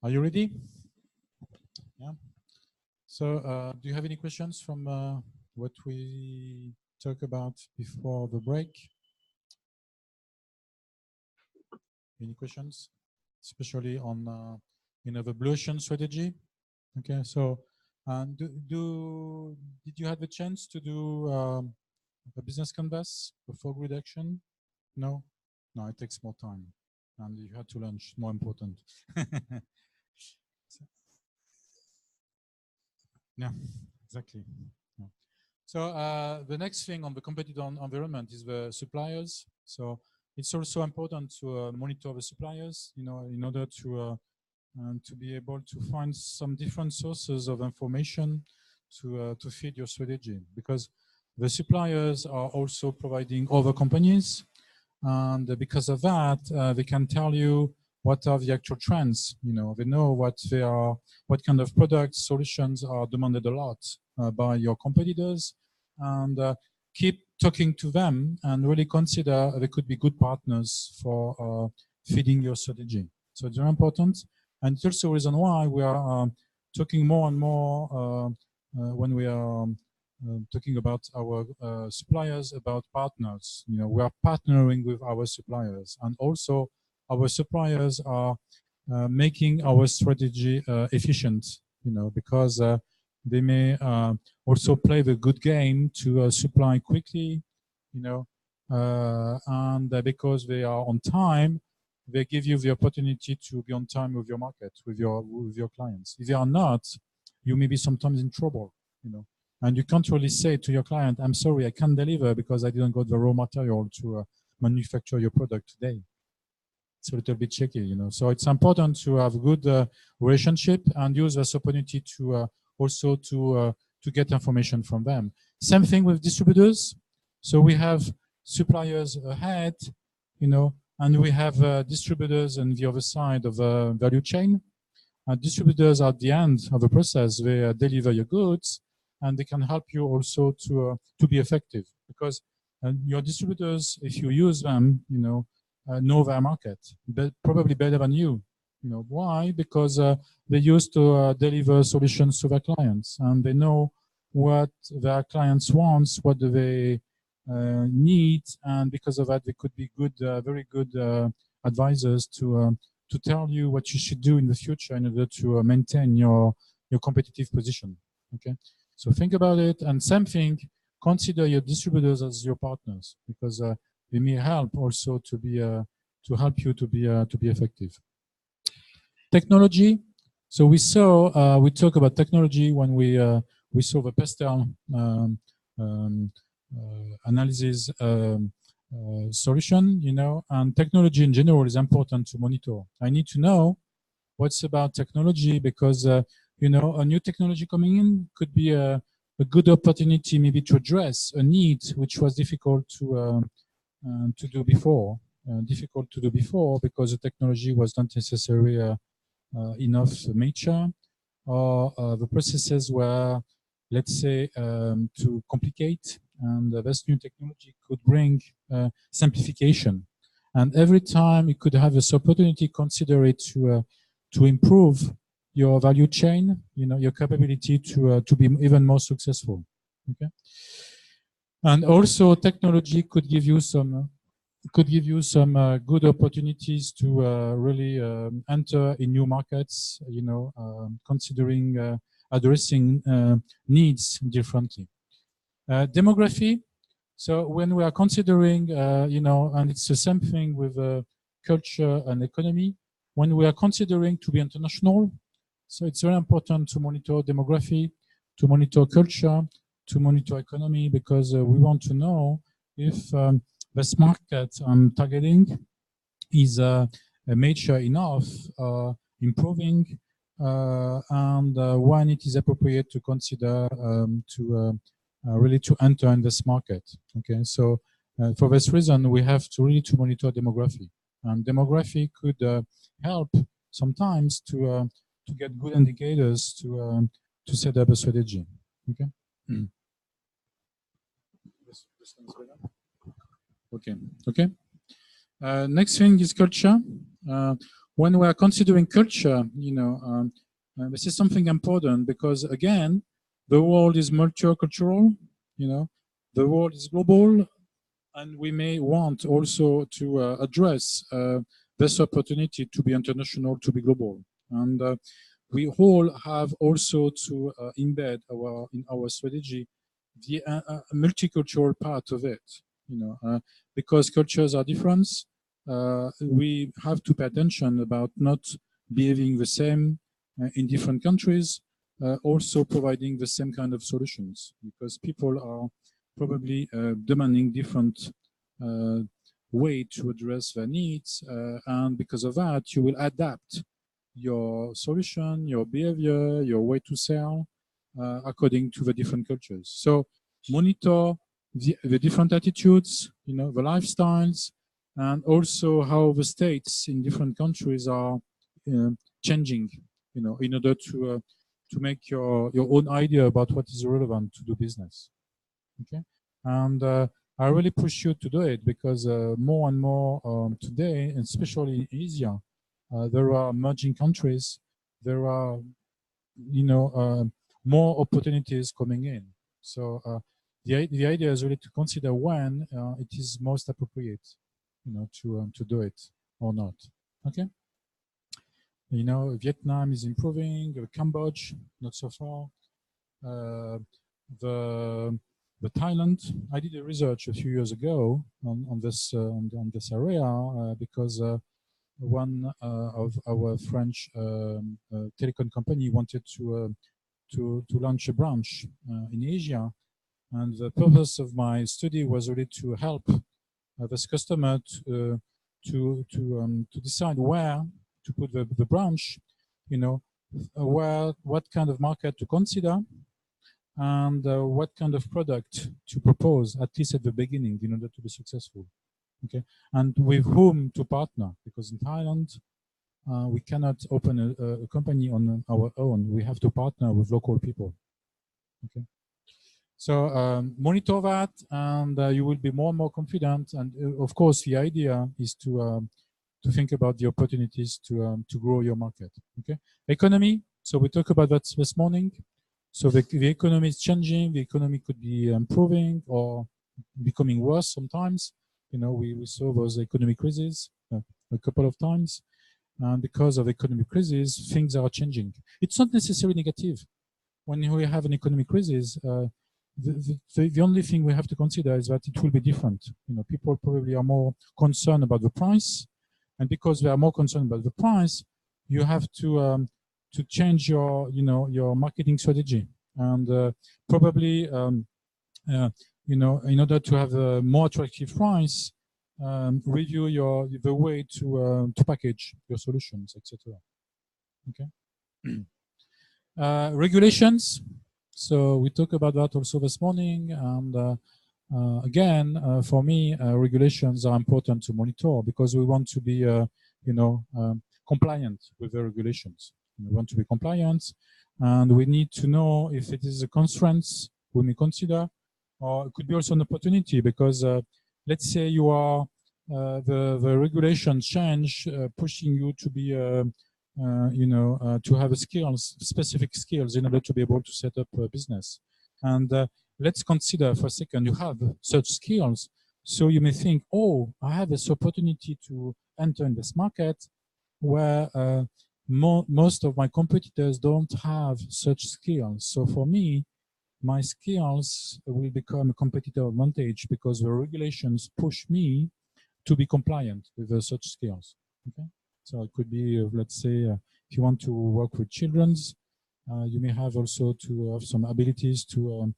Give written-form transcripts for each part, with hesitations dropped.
Are you ready? Yeah. So, do you have any questions from what we talked about before the break? Any questions, especially on the blue ocean strategy? Okay. So, did you have the chance to do a business canvas before grid action? No. No, it takes more time, and you had to lunch. More important. Yeah, exactly. Yeah. So the next thing on the competitive environment is the suppliers. So it's also important to monitor the suppliers, in order to be able to find some different sources of information to feed your strategy, because the suppliers are also providing other companies, and because of that, they can tell you what are the actual trends. They know what kind of products, solutions are demanded a lot by your competitors, and keep talking to them and really consider they could be good partners for feeding your strategy. So it's very important, and it's also a reason why we are talking more and more when we are talking about our suppliers, about partners. We are partnering with our suppliers, and also our suppliers are making our strategy efficient, because they may also play the good game to supply quickly, and because they are on time, they give you the opportunity to be on time with your market, with your clients. If they are not, you may be sometimes in trouble, and you can't really say to your client, I'm sorry, I can't deliver because I didn't got the raw material to manufacture your product today. It's a little bit tricky, So it's important to have a good relationship and use this opportunity to also to get information from them. Same thing with distributors. So we have suppliers ahead, and we have distributors on the other side of the value chain. Distributors are at the end of the process. They deliver your goods, and they can help you also to be effective, because your distributors, if you use them, know their market, but probably better than you. Why? Because they used to deliver solutions to their clients, and they know what their clients want, what do they need, and because of that, they could be good, very good advisors to tell you what you should do in the future in order to maintain your competitive position. Okay, so think about it, and same thing, consider your distributors as your partners, because they may help also to be to help you to be effective. Technology. So we talk about technology when we saw the Pestel analysis solution, and technology in general is important to monitor. I need to know what's about technology, because a new technology coming in could be a good opportunity maybe to address a need which was difficult to do before. Because the technology was not necessarily enough mature, or the processes were, let's say, too complicate, and this new technology could bring simplification. And every time you could have this opportunity, consider it to improve your value chain, your capability to be even more successful. Okay, and also technology could give you some good opportunities to really enter in new markets, considering addressing needs differently. Demography. So when we are considering, and it's the same thing with culture and economy, when we are considering to be international, so it's very important to monitor demography, to monitor culture, to monitor economy, because we want to know if this market I'm targeting is mature enough, improving, and when it is appropriate to consider really to enter in this market. Okay, so for this reason, we have to really monitor demography, and demography could help sometimes to get good indicators to set up a strategy. Okay. Okay. Okay. Next thing is culture. when we are considering culture, this is something important because again, the world is multicultural, the world is global, and we may want also to address this opportunity to be international, to be global. And we all have also to embed in our strategy the multicultural part of it, because cultures are different. We have to pay attention about not behaving the same in different countries, also providing the same kind of solutions, because people are probably demanding different way to address their needs, and because of that, you will adapt your solution, your behavior, your way to sell according to the different cultures. So monitor the different attitudes, the lifestyles, and also how the states in different countries are changing, in order to make your own idea about what is relevant to do business. Okay, and I really push you to do it because more and more today, and especially in Asia, there are emerging countries. There are, more opportunities coming in. So the idea is really to consider when it is most appropriate, to do it or not. Okay. Vietnam is improving. Cambodia, not so far. The Thailand, I did a research a few years ago on this area because one of our French telecom company wanted to launch a branch in Asia, and the purpose of my study was really to help this customer to decide where to put the branch, what kind of market to consider, and what kind of product to propose, at least at the beginning, in order to be successful. Okay, and with whom to partner, because in Thailand, we cannot open a company on our own. We have to partner with local people. Okay, so monitor that, and you will be more and more confident. And of course, the idea is to think about the opportunities to grow your market. Okay, economy. So we talked about that this morning. So the economy is changing. The economy could be improving or becoming worse sometimes. We saw those economic crises a couple of times. And because of economic crisis, things are changing. It's not necessarily negative. When we have an economic crisis, the only thing we have to consider is that it will be different. People probably are more concerned about the price. And because they are more concerned about the price, you have to change your marketing strategy, and probably in order to have a more attractive price, review the way to package your solutions, etc. Okay. Regulations. So we talked about that also this morning, and again, for me, regulations are important to monitor because we want to be, compliant with the regulations. We want to be compliant, and we need to know if it is a constraint we may consider, or it could be also an opportunity because let's say you are the regulations change, pushing you to be, to have specific skills in order to be able to set up a business. And let's consider for a second you have such skills, so you may think, oh, I have this opportunity to enter in this market where most of my competitors don't have such skills. So for me, my skills will become a competitive advantage because the regulations push me to be compliant with such skills. Okay, so it could be, let's say, if you want to work with children, you may have also to have some abilities to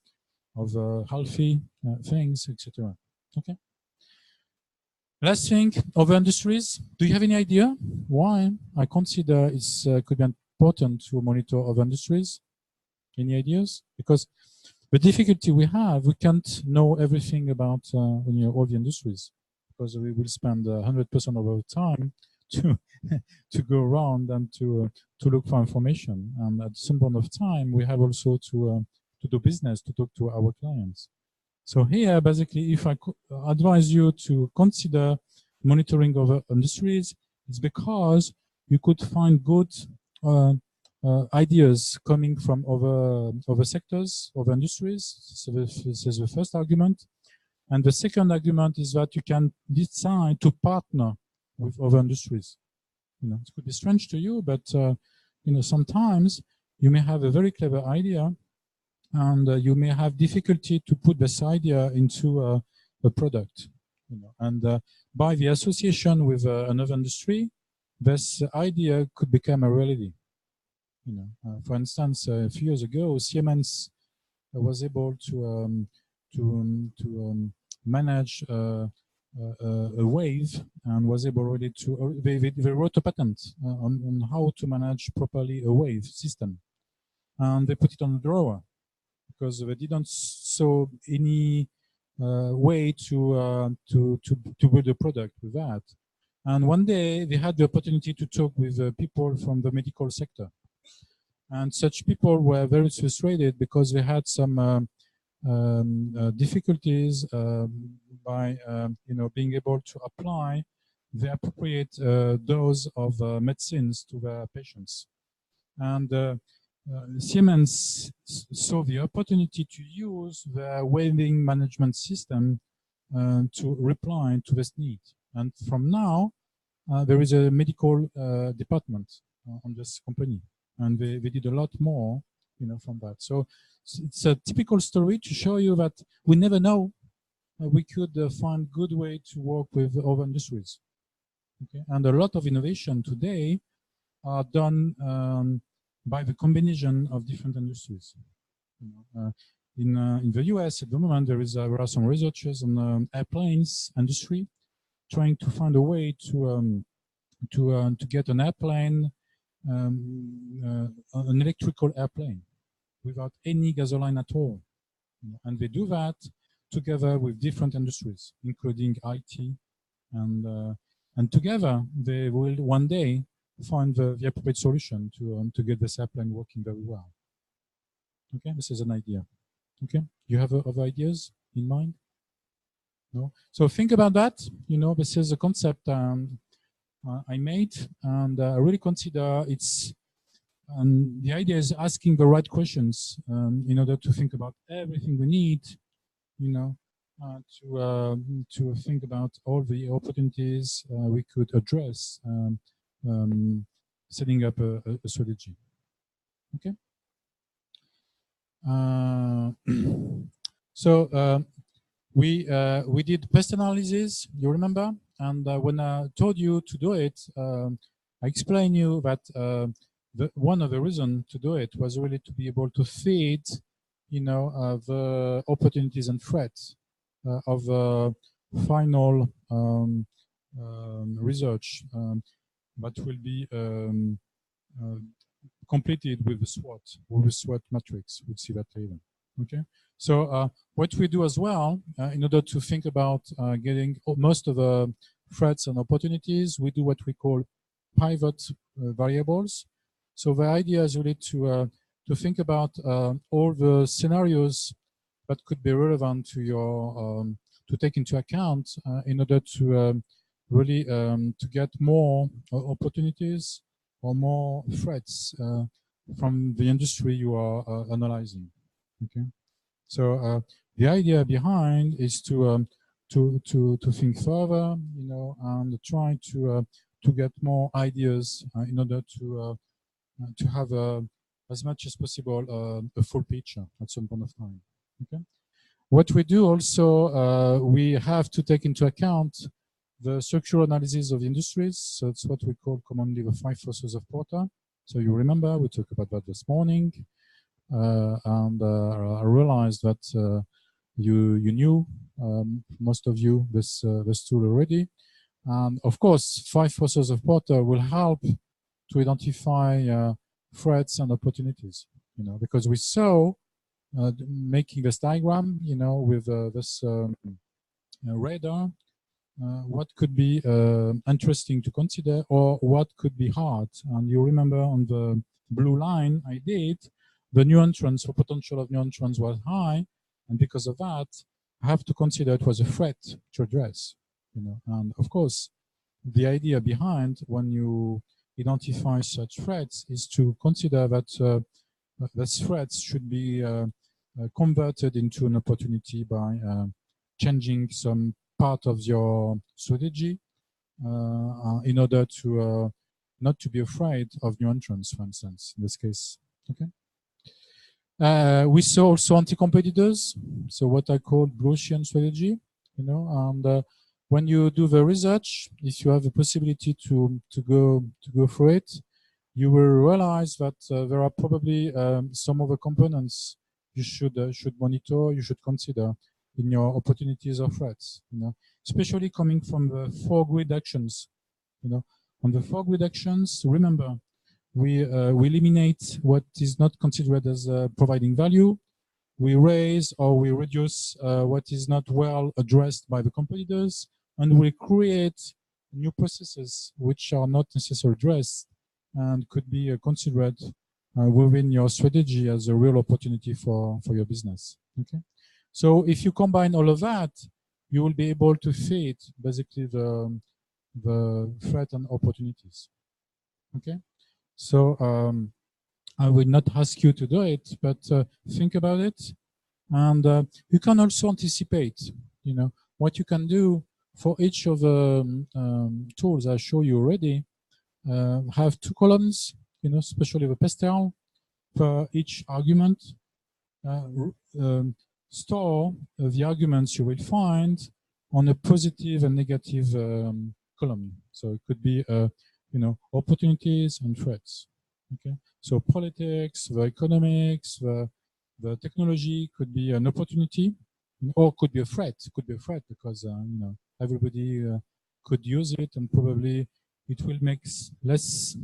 of healthy things, etc. Okay. Last thing, other industries. Do you have any idea why I consider it could be important to monitor other industries? Any ideas? Because the difficulty we have, we can't know everything about all the industries, because we will spend 100% of our time to go around and to look for information. And at some point of time, we have also to do business, to talk to our clients. So here, basically, if I advise you to consider monitoring of industries, it's because you could find good ideas coming from other sectors, other industries. So this is the first argument. And the second argument is that you can decide to partner with other industries. You know, it could be strange to you, but you know, sometimes you may have a very clever idea, and you may have difficulty to put this idea into a product. You know, and by the association with another industry, this idea could become a reality. You know, for instance, a few years ago, Siemens was able to manage a wave, and was able already to they wrote a patent on how to manage properly a wave system, and they put it on a drawer because they didn't saw any way to build a product with that. And one day they had the opportunity to talk with people from the medical sector, and such people were very frustrated because they had some difficulties by you know, being able to apply the appropriate dose of medicines to their patients. And Siemens saw the opportunity to use the waving management system to reply to this need. And from now, there is a medical department on this company, and they did a lot more, you know, from that. So it's a typical story to show you that we never know. We could find good way to work with other industries. Okay? And a lot of innovation today are done by the combination of different industries. You know, in the US at the moment, there are some researchers on airplanes industry trying to find a way to get an airplane, an electrical airplane, without any gasoline at all. And they do that together with different industries, including IT, and together they will one day find the appropriate solution to get this airplane working very well. Okay, this is an idea. Okay, you have other ideas in mind? No? So think about that. You know, this is a concept I made, and I really consider it's the idea is asking the right questions in order to think about everything we need, you know, to think about all the opportunities we could address, setting up a strategy. Okay. So we did pest analysis, you remember? And when I told you to do it, I explained you that one of the reasons to do it was really to be able to feed, you know, the opportunities and threats of the final research that will be completed with the SWOT matrix. We'll see that later. Okay. So what we do as well, in order to think about getting most of the threats and opportunities, we do what we call pivot variables. So the idea is really to think about all the scenarios that could be relevant to your to take into account in order to really to get more opportunities or more threats from the industry you are analyzing. Okay, so the idea behind is to think further, you know, and try to get more ideas in order to have as much as possible a full picture at some point of time. Okay. What we do also, we have to take into account the structural analysis of the industries. So it's what we call commonly the 5 forces of Porter. So you remember we talked about that this morning, and I realized that you knew, most of you, this tool already. And of course, 5 forces of Porter will help to identify threats and opportunities. You know, because we saw making this diagram, you know, with this radar. What could be interesting to consider, or what could be hard. And you remember on the blue line I did, the new entrance or potential of new entrance was high, and because of that, I have to consider it was a threat to address. You know, and of course, the idea behind when you identify such threats is to consider that those threats should be converted into an opportunity by changing some part of your strategy in order to not to be afraid of new entrants, for instance, in this case. Okay. We saw also anti-competitors, so what I call Gaussian strategy, you know, and when you do the research, if you have the possibility to go through it, you will realize that there are probably some other components you should monitor, you should consider in your opportunities or threats, you know, especially coming from the 4 grid actions. You know, on the 4 grid actions, remember, we eliminate what is not considered as providing value. We raise or we reduce what is not well addressed by the competitors, and we create new processes which are not necessarily addressed and could be considered within your strategy as a real opportunity for your business. Okay, so if you combine all of that, you will be able to fit basically the threat and opportunities. Okay, so I will not ask you to do it, but think about it, and you can also anticipate. You know what you can do for each of the tools I show you already. Have 2 columns, you know, especially the pastel for each argument. Store the arguments you will find on a positive and negative column. So it could be, you know, opportunities and threats. Okay. So politics, the economics, the technology could be an opportunity, or could be a threat. It could be a threat because you know, everybody could use it, and probably it will make less,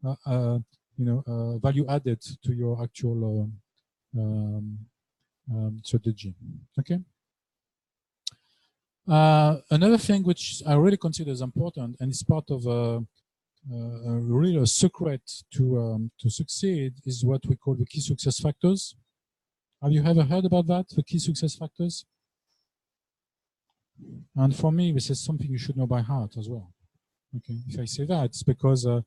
you know, value added to your actual strategy. Okay. Another thing which I really consider is important, and it's part of really a secret to succeed, is what we call the key success factors. Have you ever heard about that, the key success factors? And for me, this is something you should know by heart as well. Okay, if I say that, it's because I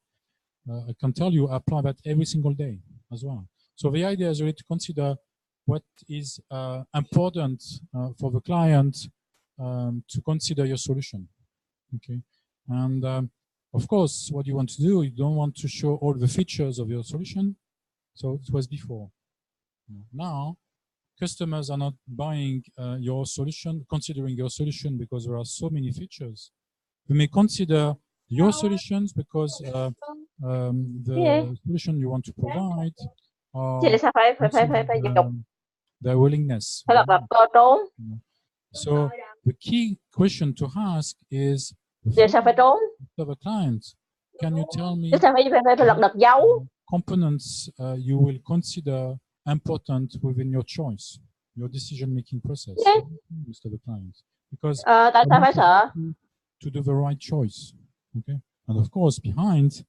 can tell you I apply that every single day as well. So the idea is really to consider what is important for the client to consider your solution. Okay, and of course, what you want to do, you don't want to show all the features of your solution. So it was before. Now, customers are not buying your solution, considering your solution because there are so many features. You may consider your solutions because the solution you want to provide are their willingness. So the key question to ask is, of a client, can you tell me components you will consider important within your choice, your decision-making process, Mr. the client, because to do the right choice. Okay, and of course, behind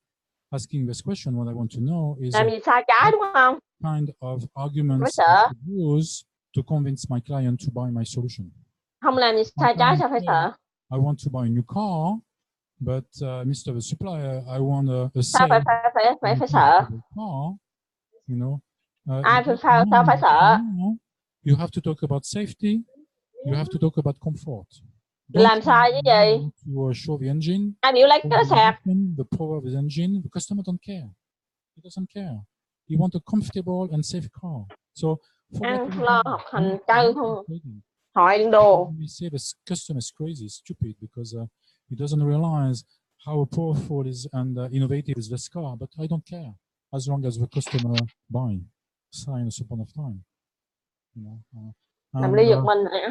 asking this question, what I want to know is what kind of arguments I should use to convince my client to buy my solution. I want to buy a new car, but Mr. the supplier, I want a safe car. You know, you have to talk about safety. You have to talk about comfort. Don't to show the engine, the power of the engine. The customer don't care. He doesn't care. He wants a comfortable and safe car. So we say the customer is crazy, stupid, because he doesn't realize how powerful is and innovative is this car. But I don't care as long as the customer buying. Sign a upon of time. You know,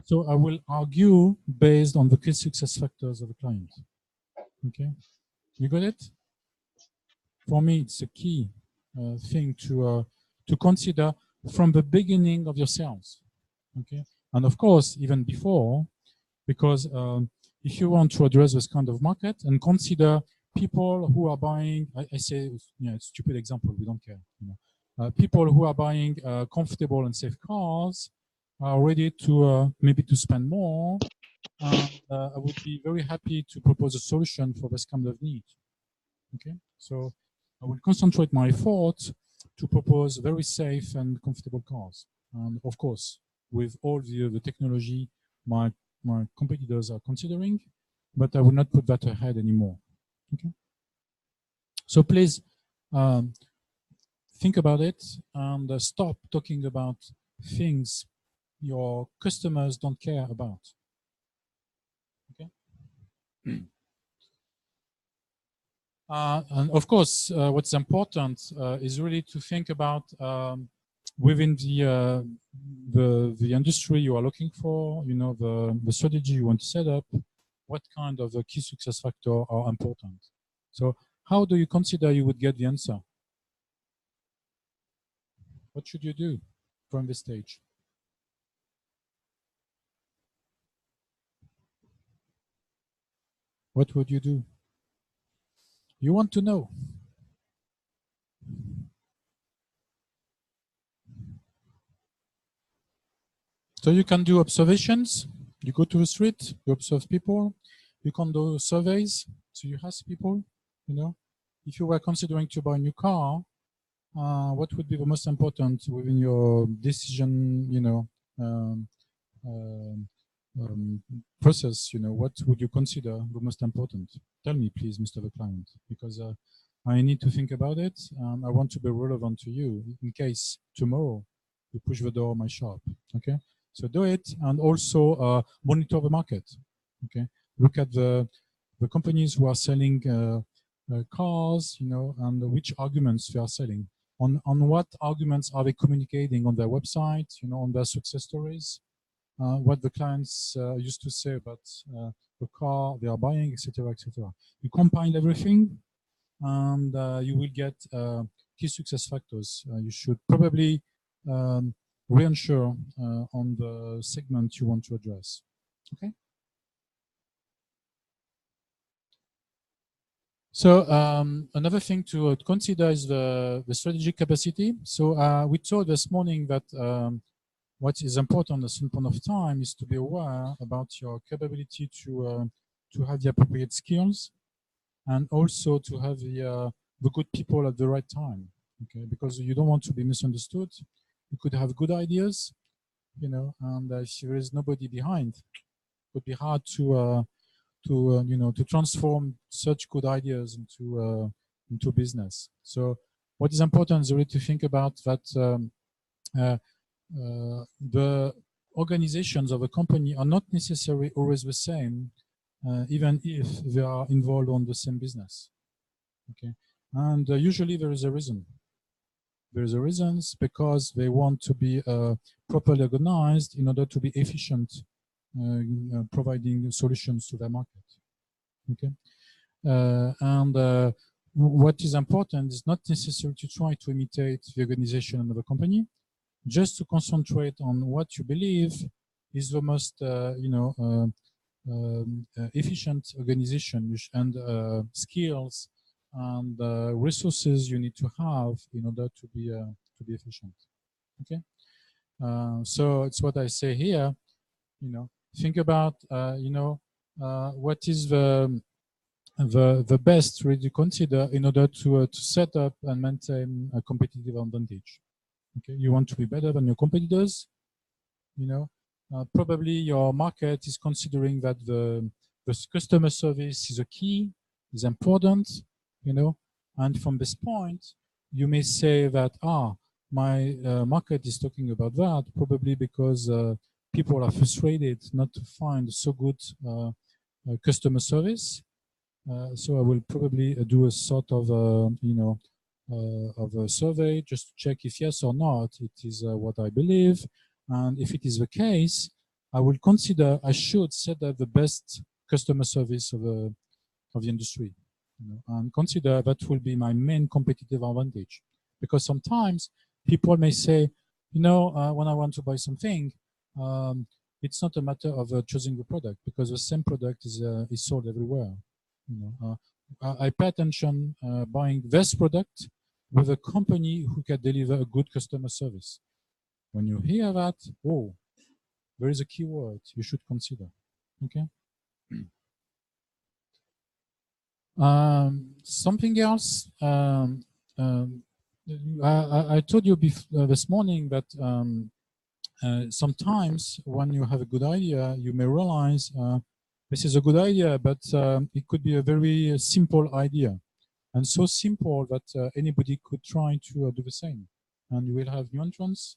so I will argue based on the key success factors of the client. Okay, you got it? For me, it's a key thing to consider from the beginning of your sales. Okay, and of course even before, because if you want to address this kind of market and consider people who are buying, I say, yeah, it's a stupid example, we don't care. You know, people who are buying comfortable and safe cars are ready to maybe to spend more. I would be very happy to propose a solution for this kind of need. Okay, so I will concentrate my efforts to propose very safe and comfortable cars. And of course, with all the technology my competitors are considering, but I will not put that ahead anymore. Okay. So please think about it and stop talking about things your customers don't care about. Okay. And of course, what's important is really to think about within the industry you are looking for, you know, the strategy you want to set up, what kind of key success factor are important. So how do you consider you would get the answer? What should you do from this stage? What would you do? You want to know. So you can do observations. You go to the street, you observe people. You can do surveys. So you ask people, you know, if you were considering to buy a new car, what would be the most important within your decision, you know, um, process, you know, what would you consider the most important? Tell me, please, Mr. the Client, because I need to think about it. I want to be relevant to you in case tomorrow you push the door of my shop, okay? So do it, and also monitor the market, okay? Look at the companies who are selling cars, you know, and which arguments they are selling. On what arguments are they communicating on their website, you know, on their success stories, what the clients used to say about the car they are buying, etc., etc. You combine everything, and you will get key success factors. You should probably reinsure on the segment you want to address. Okay. So another thing to consider is the strategic capacity. So we told this morning that what is important at some point of time is to be aware about your capability to have the appropriate skills, and also to have the good people at the right time. Okay, because you don't want to be misunderstood. You could have good ideas, you know, and if there is nobody behind, it would be hard to you know, to transform such good ideas into business. So what is important is really to think about that the organizations of a company are not necessarily always the same, even if they are involved on the same business. Okay, and usually there is a reason. There is a reasons because they want to be properly organized in order to be efficient, providing solutions to their market. Okay, and what is important is not necessarily to try to imitate the organization of a company, just to concentrate on what you believe is the most, you know, efficient organization and skills and resources you need to have in order to be efficient. Okay, so it's what I say here. You know, think about you know, what is the best really to consider in order to set up and maintain a competitive advantage. Okay, you want to be better than your competitors. You know, probably your market is considering that the customer service is a key, is important. You know, and from this point, you may say that my market is talking about that probably because people are frustrated not to find so good customer service. So I will probably do a sort of you know, of a survey just to check if yes or not it is what I believe, and if it is the case, I will consider I should set up the best customer service of the industry, you know, and consider that will be my main competitive advantage. Because sometimes people may say, you know, when I want to buy something, it's not a matter of choosing the product, because the same product is sold everywhere. You know, I pay attention buying this product with a company who can deliver a good customer service. When you hear that, oh, there is a keyword you should consider. Okay. Something else. I told you this morning that sometimes when you have a good idea, you may realize this is a good idea, but it could be a very simple idea, and so simple that anybody could try to do the same. And you will have new entrants,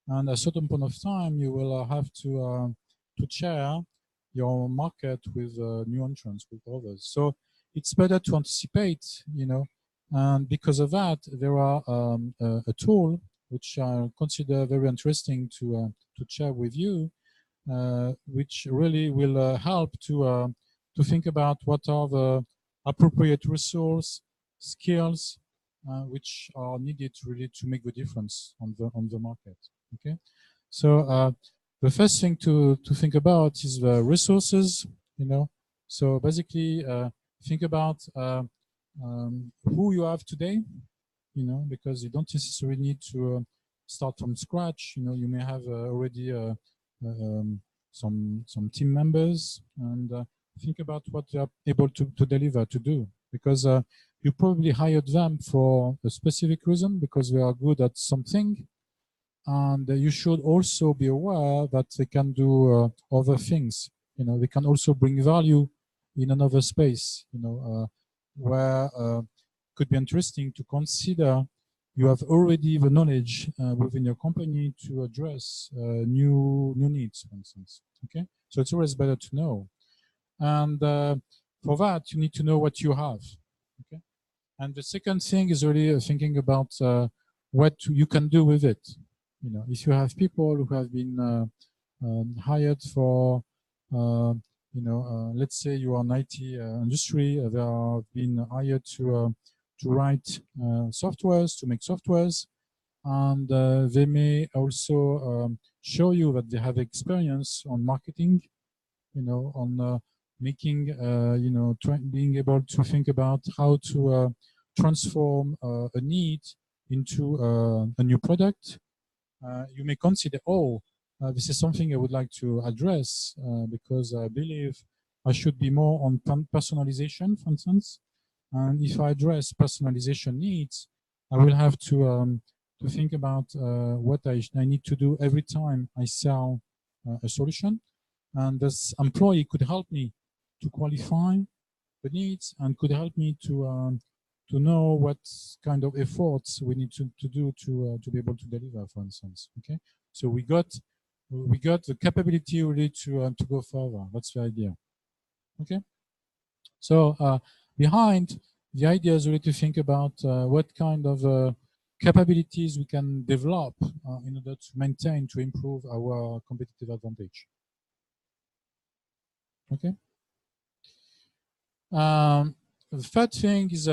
and at a certain point of time, you will have to share your market with new entrants, with others. So it's better to anticipate, you know, and because of that, there are a tool which I consider very interesting to share with you, which really will help to think about what are the appropriate resource skills which are needed really to make the difference on the market. Okay, so the first thing to think about is the resources. You know, so basically think about who you have today. You know, because you don't necessarily need to start from scratch. You know, you may have already some team members, and think about what they are able to deliver, to do, because you probably hired them for a specific reason, because they are good at something, and you should also be aware that they can do other things. You know, they can also bring value in another space, you know, where could be interesting to consider you have already the knowledge within your company to address new needs, for instance. Okay, so it's always better to know, and for that you need to know what you have. Okay, and the second thing is really thinking about what you can do with it. You know, if you have people who have been hired for, you know, let's say you are in IT industry, they have been hired to write softwares, to make softwares, and they may also show you that they have experience on marketing, you know, on making, you know, being able to think about how to transform a need into a new product. You may consider, oh, this is something I would like to address because I believe I should be more on personalization, for instance. And if I address personalization needs, I will have to think about what I need to do every time I sell a solution. And this employee could help me to qualify the needs and could help me to know what kind of efforts we need to do to be able to deliver, for instance. Okay, so we got the capability really to go further. That's the idea. Okay, so behind the idea is really to think about what kind of capabilities we can develop in order to maintain, to improve our competitive advantage. Okay. The third thing is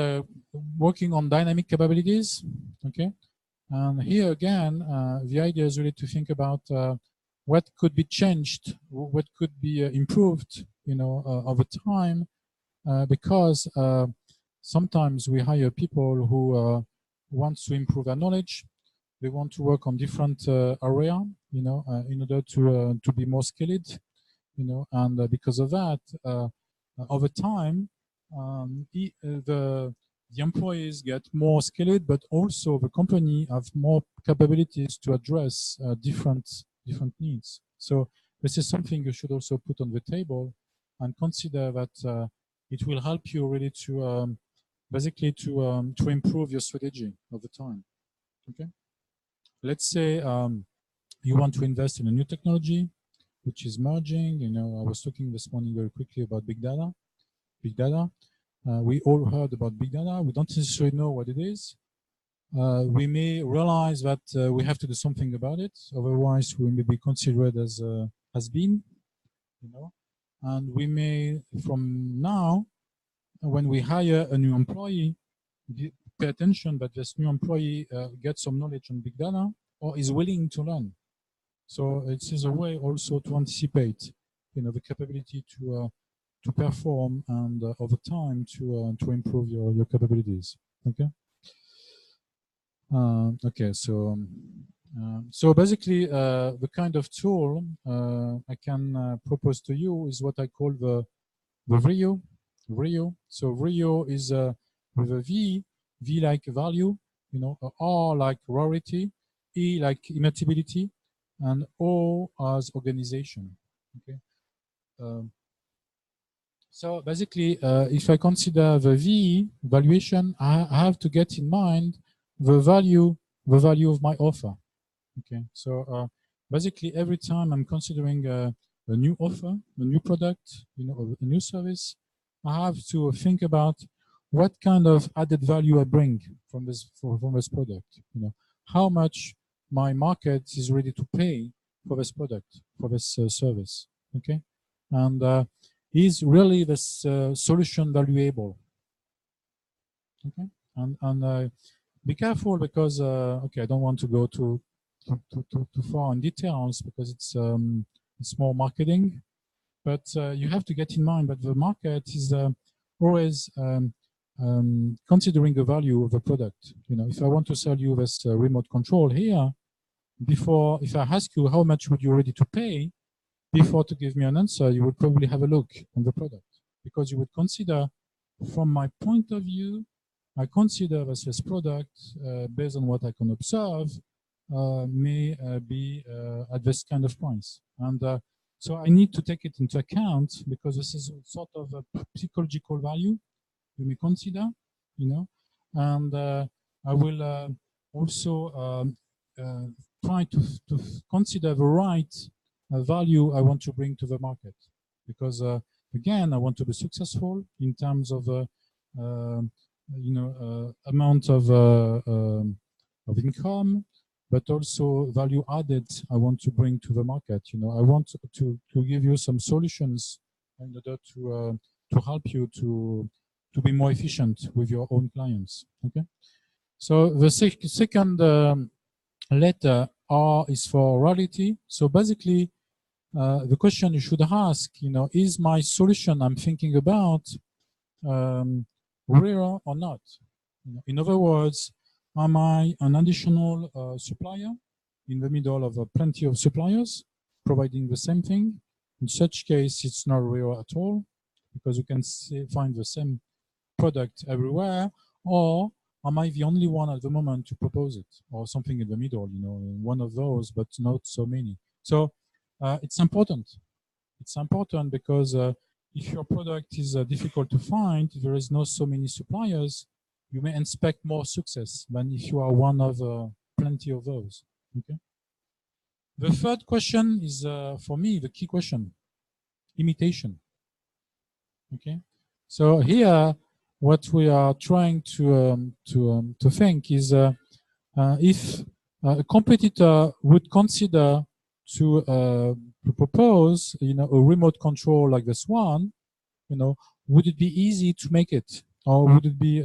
working on dynamic capabilities. Okay, and here again, the idea is really to think about what could be changed, what could be improved, you know, over time, because sometimes we hire people who want to improve their knowledge. They want to work on different area, you know, in order to be more skilled, you know, and because of that, over time, the employees get more skilled, but also the company have more capabilities to address different needs. So this is something you should also put on the table and consider that it will help you really to basically to improve your strategy over time. Okay, let's say you want to invest in a new technology which is merging. You know, I was talking this morning very quickly about big data. Big data. We all heard about big data. We don't necessarily know what it is. We may realize that we have to do something about it. Otherwise, we may be considered as has been, you know. And we may, from now, when we hire a new employee, pay attention that this new employee gets some knowledge on big data or is willing to learn. So it is a way also to anticipate, you know, the capability to perform and over time to improve your capabilities. Okay. Okay. So basically, the kind of tool I can propose to you is what I call the VRIO. Rio. So Rio is with a V, V like value, you know, R like rarity, E like immutability, and O as organization. Okay. So basically, if I consider the V valuation, I have to get in mind the value of my offer. Okay. So basically, every time I'm considering a new offer, a new product, you know, a new service, I have to think about what kind of added value I bring from this product. You know, how much my market is ready to pay for this product, for this service. Okay, and is really this solution valuable? Okay, and be careful because okay, I don't want to go too far in details because it's more marketing, but you have to get in mind that the market is always considering the value of the product. You know, if I want to sell you this remote control here, before, if I ask you how much would you ready to pay, before to give me an answer, you would probably have a look on the product, because you would consider, from my point of view, I consider that this product, based on what I can observe, may be at this kind of price. And so I need to take it into account, because this is sort of a psychological value you may consider, you know, and I will also try to consider the right value I want to bring to the market, because again, I want to be successful in terms of you know, amount of income, but also value added I want to bring to the market. You know, I want to give you some solutions in order to help you to be more efficient with your own clients. Okay, so the second letter R is for reality. So basically, the question you should ask, you know, is my solution I'm thinking about real or not? In other words, am I an additional supplier in the middle of plenty of suppliers providing the same thing? In such case, it's not real at all, because you can find the same product everywhere. Or am I the only one at the moment to propose it, or something in the middle, you know, one of those, but not so many. So it's important. It's important because if your product is difficult to find, there is not so many suppliers, you may expect more success than if you are one of plenty of those. Okay. The third question is, for me, the key question: imitation. Okay. So here, what we are trying to think is, if a competitor would consider to propose, you know, a remote control like this one, you know, would it be easy to make it, or would it be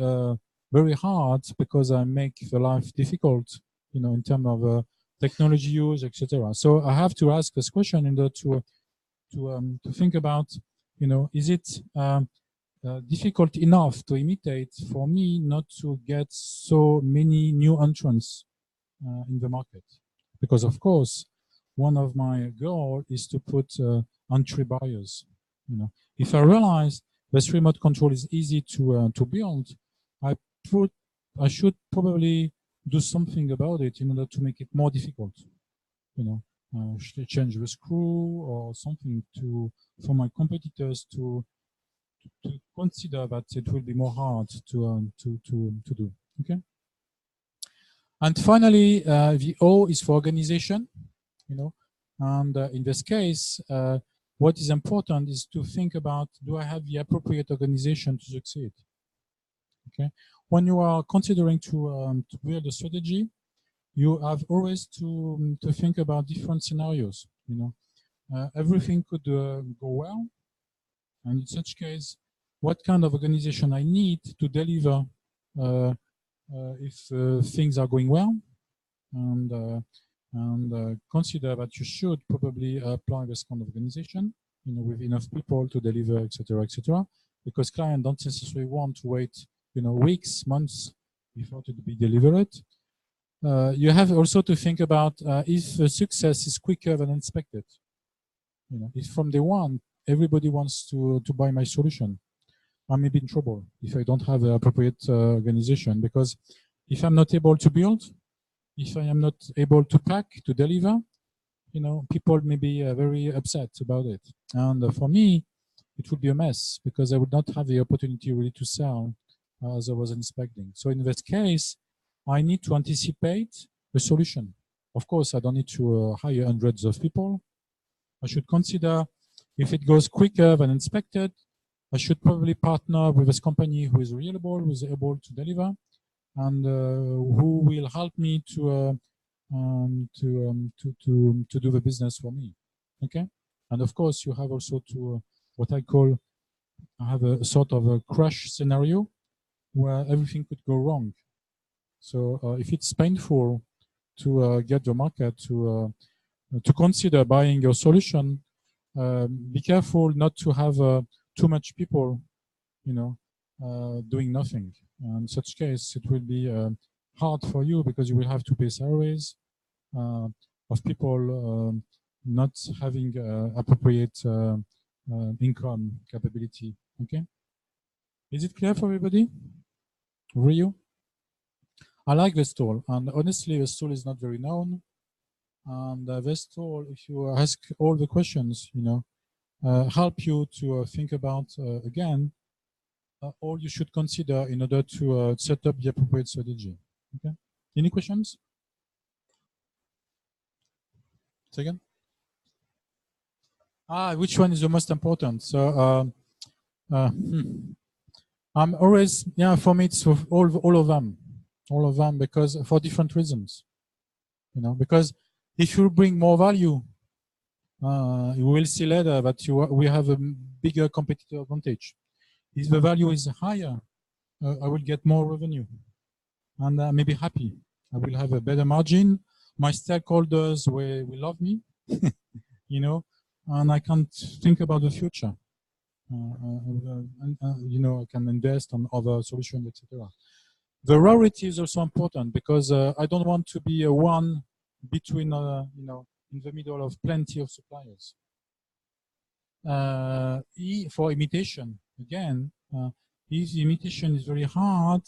very hard because I make the life difficult, you know, in terms of technology use, etc. So I have to ask this question in order to think about, you know, is it difficult enough to imitate for me not to get so many new entrants in the market? Because of course, one of my goals is to put entry barriers. You know, if I realize this remote control is easy to build, I should probably do something about it in order to make it more difficult. You know, change the screw or something for my competitors to consider that it will be more hard to do. Okay. And finally, the O is for organization. You know, and in this case, what is important is to think about: do I have the appropriate organization to succeed? Okay. When you are considering to build a strategy, you have always to think about different scenarios. You know, everything could go well, and in such case, what kind of organization I need to deliver if things are going well, and consider that you should probably apply this kind of organization, you know, with enough people to deliver, etc., because clients don't necessarily want to wait, you know, weeks, months before to be delivered. You have also to think about if the success is quicker than expected. You know, if from day one everybody wants to buy my solution, I may be in trouble if I don't have the appropriate organization, because if I'm not able to build, if I am not able to pack, to deliver, you know, people may be very upset about it. And for me, it would be a mess because I would not have the opportunity really to sell as I was expecting. So in this case, I need to anticipate the solution. Of course, I don't need to hire hundreds of people. I should consider if it goes quicker than expected, I should probably partner with this company who is reliable, who is able to deliver, and who will help me to do the business for me. Okay, and of course you have also to what I call have a sort of a crash scenario where everything could go wrong. So if it's painful to get the market to consider buying your solution, be careful not to have too much people, you know, doing nothing. In such case, it will be hard for you because you will have to pay salaries of people not having appropriate income capability. Okay, is it clear for everybody? Rio? I like this tool, and honestly, this tool is not very known. And this tool, if you ask all the questions, you know, help you to think about again all you should consider in order to set up the appropriate strategy. Okay. Any questions? Second. Which one is the most important? So I'm always, yeah, for me it's all of them, because for different reasons, you know, because if you bring more value, you will see later that we have a bigger competitive advantage. If the value is higher, I will get more revenue, and I may be happy. I will have a better margin. My stakeholders will love me, you know, and I can't think about the future. You know, I can invest on other solutions, etc. The rarity is also important because I don't want to be a one between, you know, in the middle of plenty of suppliers. For imitation, again, if imitation is very hard,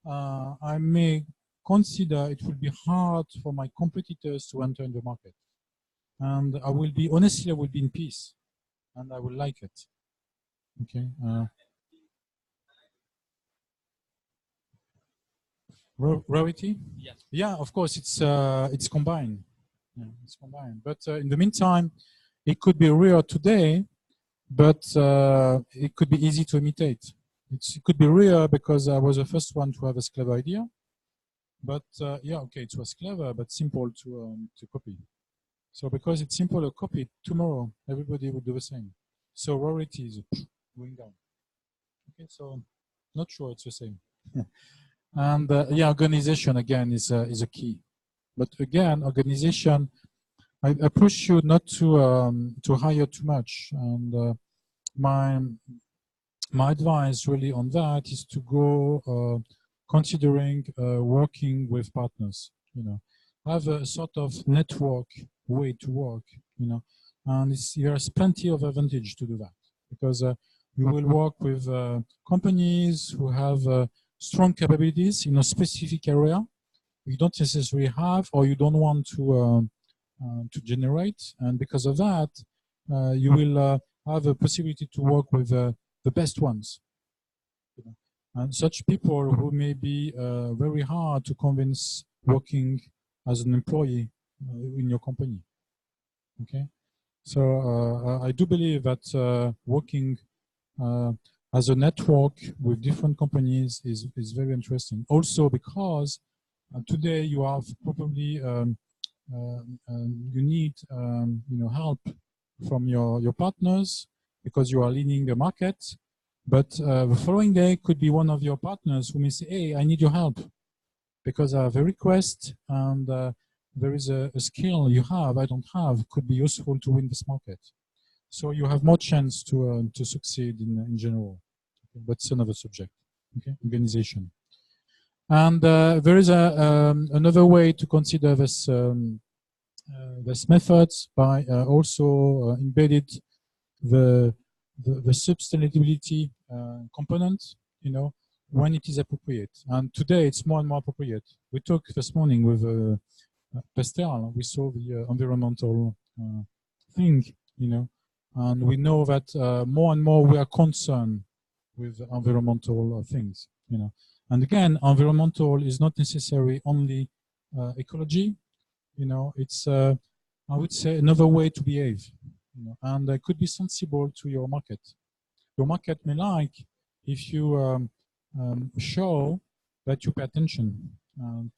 I may consider it will be hard for my competitors to enter in the market. And I will be, honestly, I will be in peace and I will like it. Okay. Rarity? Yes. Yeah, of course, it's combined. Yeah, it's combined. But in the meantime, it could be rare today, but it could be easy to imitate. It could be rare because I was the first one to have a clever idea. But yeah, okay, it was clever, but simple to copy. So because it's simple to copy, tomorrow everybody will do the same. So rarity is going down. Okay, so not sure it's the same. And yeah, organization again is a key. But again, organization, I push you not to hire too much. And my advice really on that is to go considering working with partners. You know, have a sort of network way to work. You know, and there's plenty of advantage to do that because you will work with companies who have strong capabilities in a specific area you don't necessarily have or you don't want to generate, and because of that, you will have a possibility to work with the best ones. You know? And such people who may be very hard to convince working as an employee in your company. Okay, so I do believe that working as a network with different companies is very interesting. Also because today you have probably you need you know, help from your partners because you are leading the market. But the following day could be one of your partners who may say, "Hey, I need your help because I have a request and there is a skill you have I don't have, could be useful to win this market." So you have more chance to succeed in general. Okay, but it's another subject. Okay, organization. And there is another way to consider this this methods by also embedded the the sustainability component, you know, when it is appropriate. And today it's more and more appropriate. We talked this morning with Pastel, we saw the environmental thing, you know, and we know that more and more we are concerned with environmental things, you know. And again, environmental is not necessarily only ecology, you know, it's, I would say, another way to behave, you know, and could be sensible to your market. Your market may like if you show that you pay attention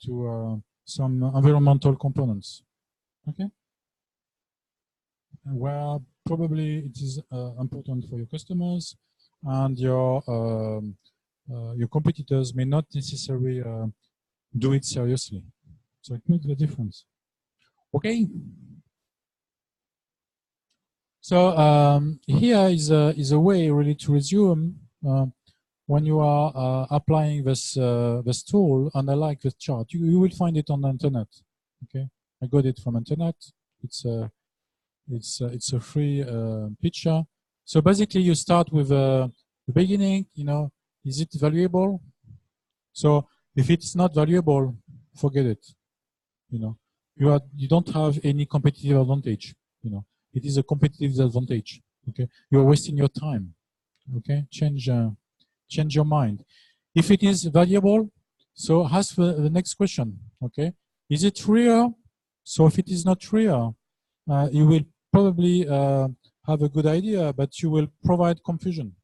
to some environmental components, okay? Where probably it is important for your customers, and your competitors may not necessarily do it seriously. So it makes a difference. Okay. So here is a way really to resume when you are applying this this tool, and I like this chart. You will find it on the internet. Okay, I got it from internet. It's a free picture. So basically, you start with the beginning. You know, is it valuable? So if it's not valuable, forget it. You know, you don't have any competitive advantage. You know, it is a competitive advantage. Okay, you're wasting your time. Okay, change your mind. If it is valuable, so ask the next question. Okay, is it real? So if it is not real, you will probably have a good idea, but you will provide confusion.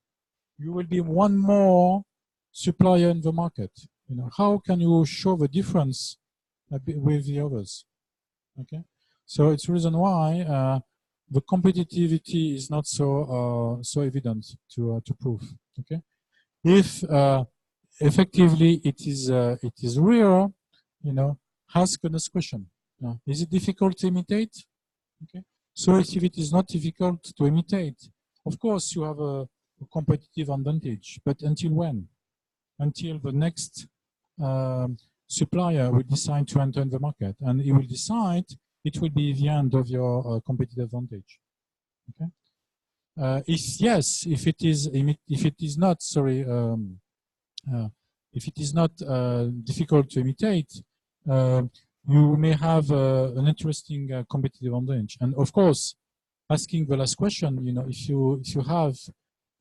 You will be one more supplier in the market. You know, how can you show the difference with the others? Okay, so it's the reason why the competitivity is not so so evident to prove. Okay, if effectively it is real, you know, ask the next question. Is it difficult to imitate? Okay, so if it is not difficult to imitate, of course you have a competitive advantage. But until when? Until the next supplier will decide to enter in the market, and he will decide, it will be the end of your competitive advantage. Okay. If it is not, sorry, if it is not difficult to imitate, you may have an interesting competitive advantage. And of course, asking the last question, you know, if you have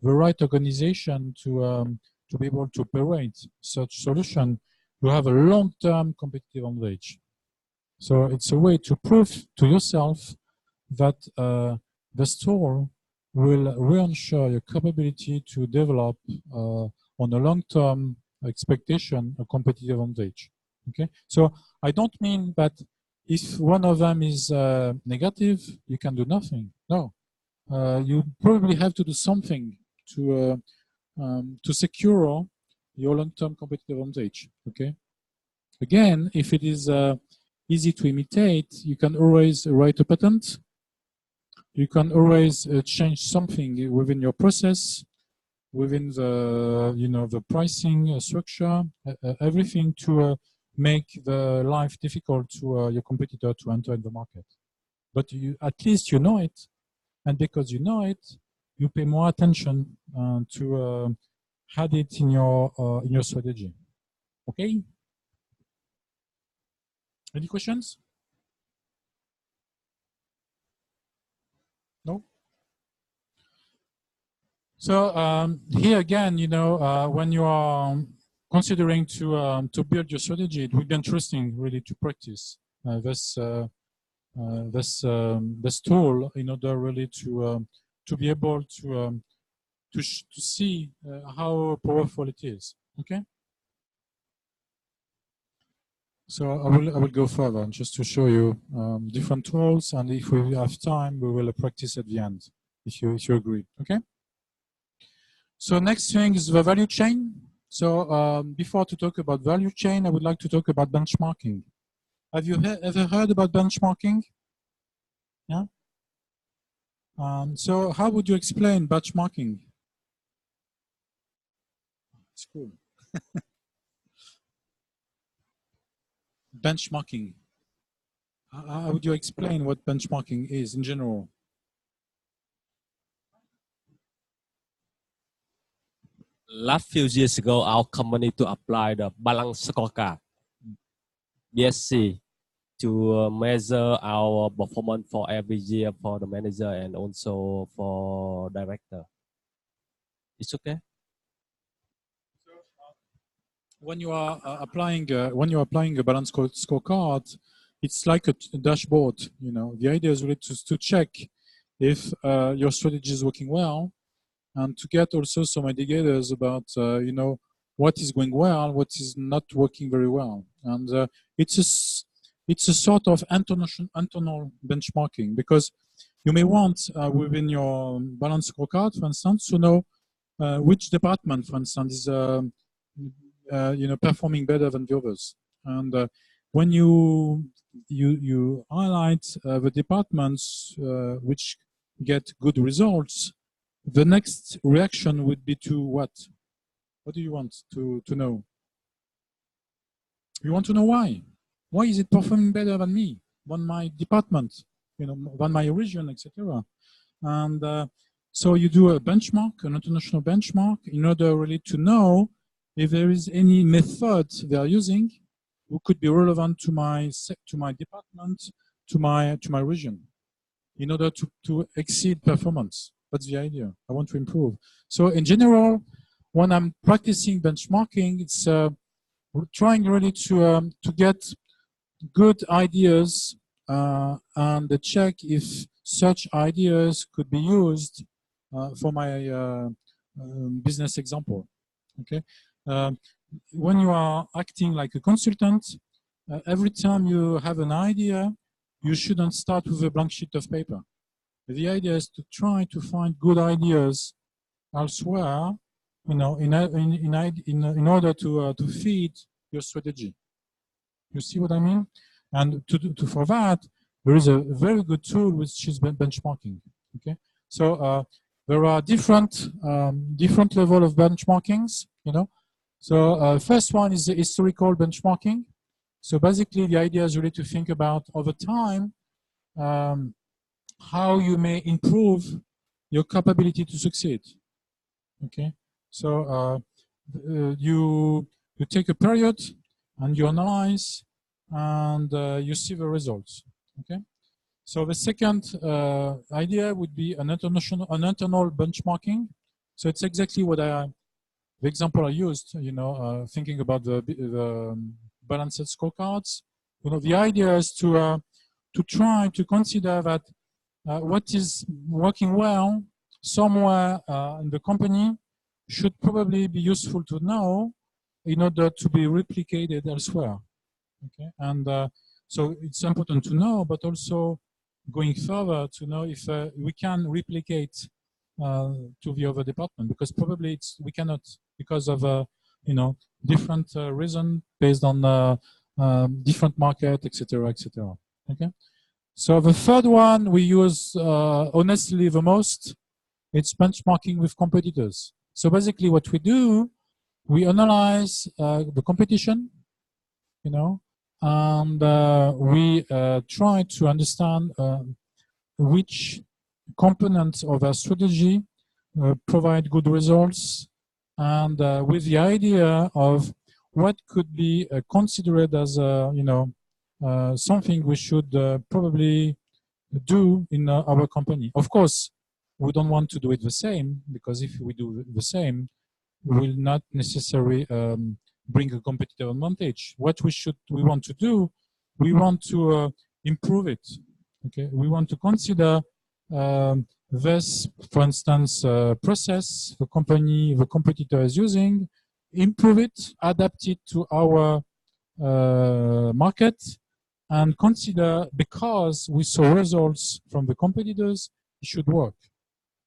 the right organization to be able to operate such solution, you have a long-term competitive advantage. So it's a way to prove to yourself that the store will reassure your capability to develop on a long-term expectation a competitive advantage. Okay, so I don't mean that if one of them is negative, you can do nothing. No, you probably have to do something to secure your long-term competitive advantage. Okay, again, if it is easy to imitate, you can always write a patent. You can always change something within your process, within the the pricing structure, everything to make the life difficult to your competitor to enter in the market. But at least you know it, and because you know it, you pay more attention to add it in your strategy. Okay. Any questions? No? So here again, when you are considering to build your strategy, it would be interesting really to practice this tool in order really to be able to see how powerful it is. Okay. So I will go further just to show you different tools, and if we have time, we will practice at the end, if you agree. Okay. So next thing is the value chain. So before to talk about value chain, I would like to talk about benchmarking. Have you ever heard about benchmarking? Yeah. So how would you explain benchmarking? It's cool. Benchmarking. How would you explain what benchmarking is in general? last few years ago, our company to apply the balance scorecard, BSC, to measure our performance for every year for the manager and also for director. It's okay. When you are applying a balance scorecard, it's like a dashboard. You know, the idea is really to check if your strategy is working well, and to get also some indicators about you know, what is going well, what is not working very well, and it's a sort of internal benchmarking, because you may want within your balance scorecard, for instance, to know which department, for instance, is you know, performing better than the others. And when you highlight the departments which get good results, the next reaction would be to what? What do you want to know? You want to know why. Why is it performing better than me, than my department, you know, than my region, etc. And so you do a benchmark, an international benchmark, in order really to know if there is any method they are using who could be relevant to my department, to my region, in order to exceed performance. That's the idea. I want to improve. So in general, when I'm practicing benchmarking, it's trying really to get good ideas and check if such ideas could be used for my business example. Okay. When you are acting like a consultant, every time you have an idea, you shouldn't start with a blank sheet of paper. The idea is to try to find good ideas elsewhere, you know, in order to feed your strategy. You see what I mean? And for that, there is a very good tool which is benchmarking. Okay, so there are different level of benchmarkings. You know, so first one is the historical benchmarking. So basically, the idea is really to think about over time how you may improve your capability to succeed. Okay, so you take a period and you analyze and you see the results. Okay, so the second idea would be an internal benchmarking. So it's exactly what the example I used. You know, thinking about the balanced scorecards. You know, the idea is to try to consider that what is working well somewhere in the company should probably be useful to know in order to be replicated elsewhere. Okay, and so it's important to know, but also going further to know if we can replicate to the other department, because probably we cannot, because of you know, different reason based on different market, etc., etc. Okay. So the third one we use honestly the most, it's benchmarking with competitors. So basically what we do, we analyze the competition, you know, and we try to understand which components of our strategy provide good results, and with the idea of what could be considered as you know, something we should probably do in our company. Of course, we don't want to do it the same, because if we do the same, we will not necessarily bring a competitive advantage. What we want to do, we want to improve it. Okay, we want to consider this, for instance, process the competitor is using, improve it, adapt it to our market, and consider, because we saw results from the competitors, it should work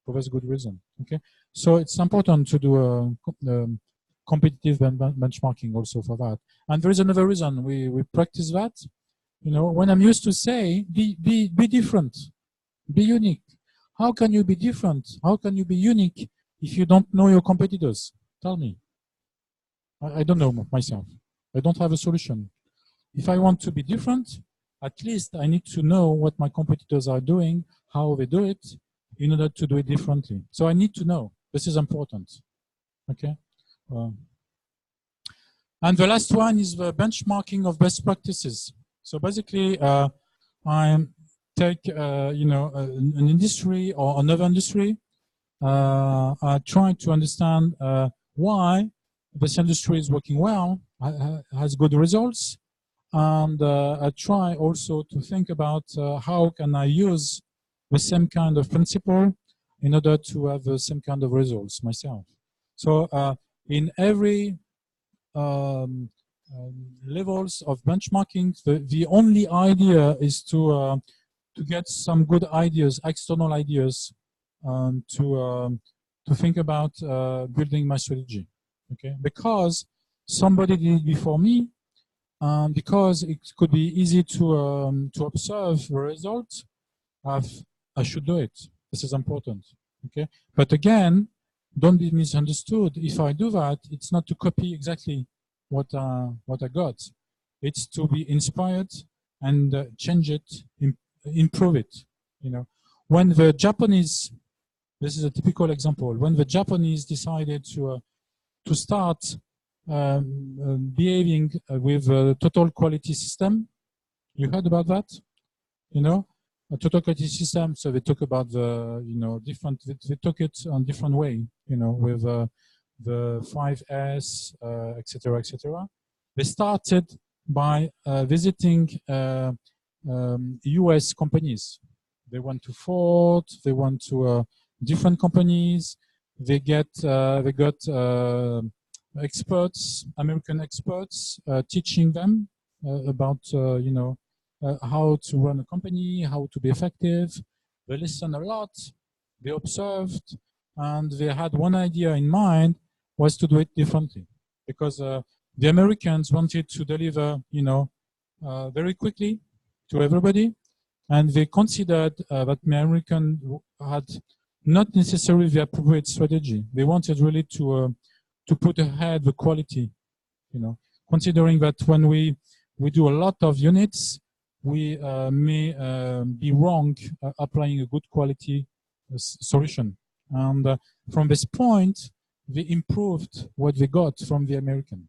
for this good reason. Okay, so it's important to do a competitive benchmarking also for that. And there is another reason we practice that. You know, when I'm used to say, be different, be unique. How can you be different? How can you be unique if you don't know your competitors? Tell me. I don't know myself. I don't have a solution. If I want to be different, at least I need to know what my competitors are doing, how they do it, in order to do it differently. So I need to know. This is important. Okay. And the last one is the benchmarking of best practices. So basically, I take an industry or another industry. I try to understand why this industry is working well, has good results, and I try also to think about how can I use the same kind of principle in order to have the same kind of results myself. So in every levels of benchmarking, the only idea is to get some good ideas, external ideas, to think about building my strategy. Okay, because somebody did it before me, because it could be easy to observe the result. I should do it. This is important. Okay, but again, don't be misunderstood. If I do that, it's not to copy exactly what I got. It's to be inspired and change it, improve it. You know, when the Japanese, this is a typical example. When the Japanese decided to start behaving with a total quality system, you heard about that? You know, a total quality system. So they talk about the different. They took it on different way. You know, with the 5S, etc., etc. They started by visiting US companies. They went to Ford, they went to different companies. They got experts, American experts, teaching them about how to run a company, how to be effective. They listened a lot. They observed, and they had one idea in mind, was to do it differently, because the Americans wanted to deliver, very quickly to everybody, and they considered that the American had not necessarily the appropriate strategy. They wanted really to put ahead the quality, considering that when we do a lot of units, we may be wrong applying a good quality solution. And from this point, they improved what they got from the American.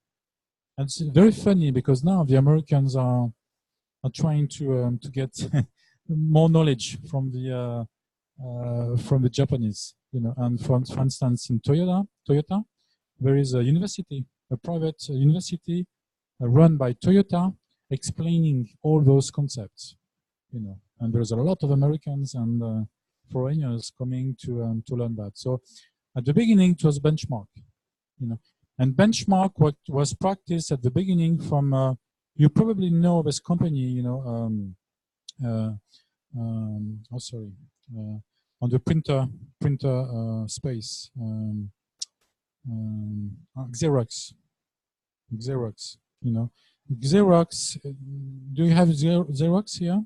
And it's very funny because now the Americans are trying to get more knowledge from the Japanese, And for instance, in Toyota, there is a university, a private university run by Toyota, explaining all those concepts, And there's a lot of Americans and foreigners coming to learn that. So at the beginning, it was benchmark, And benchmark what was practiced at the beginning from you probably know this company, on the printer space, Xerox, Xerox. Do you have Xerox here?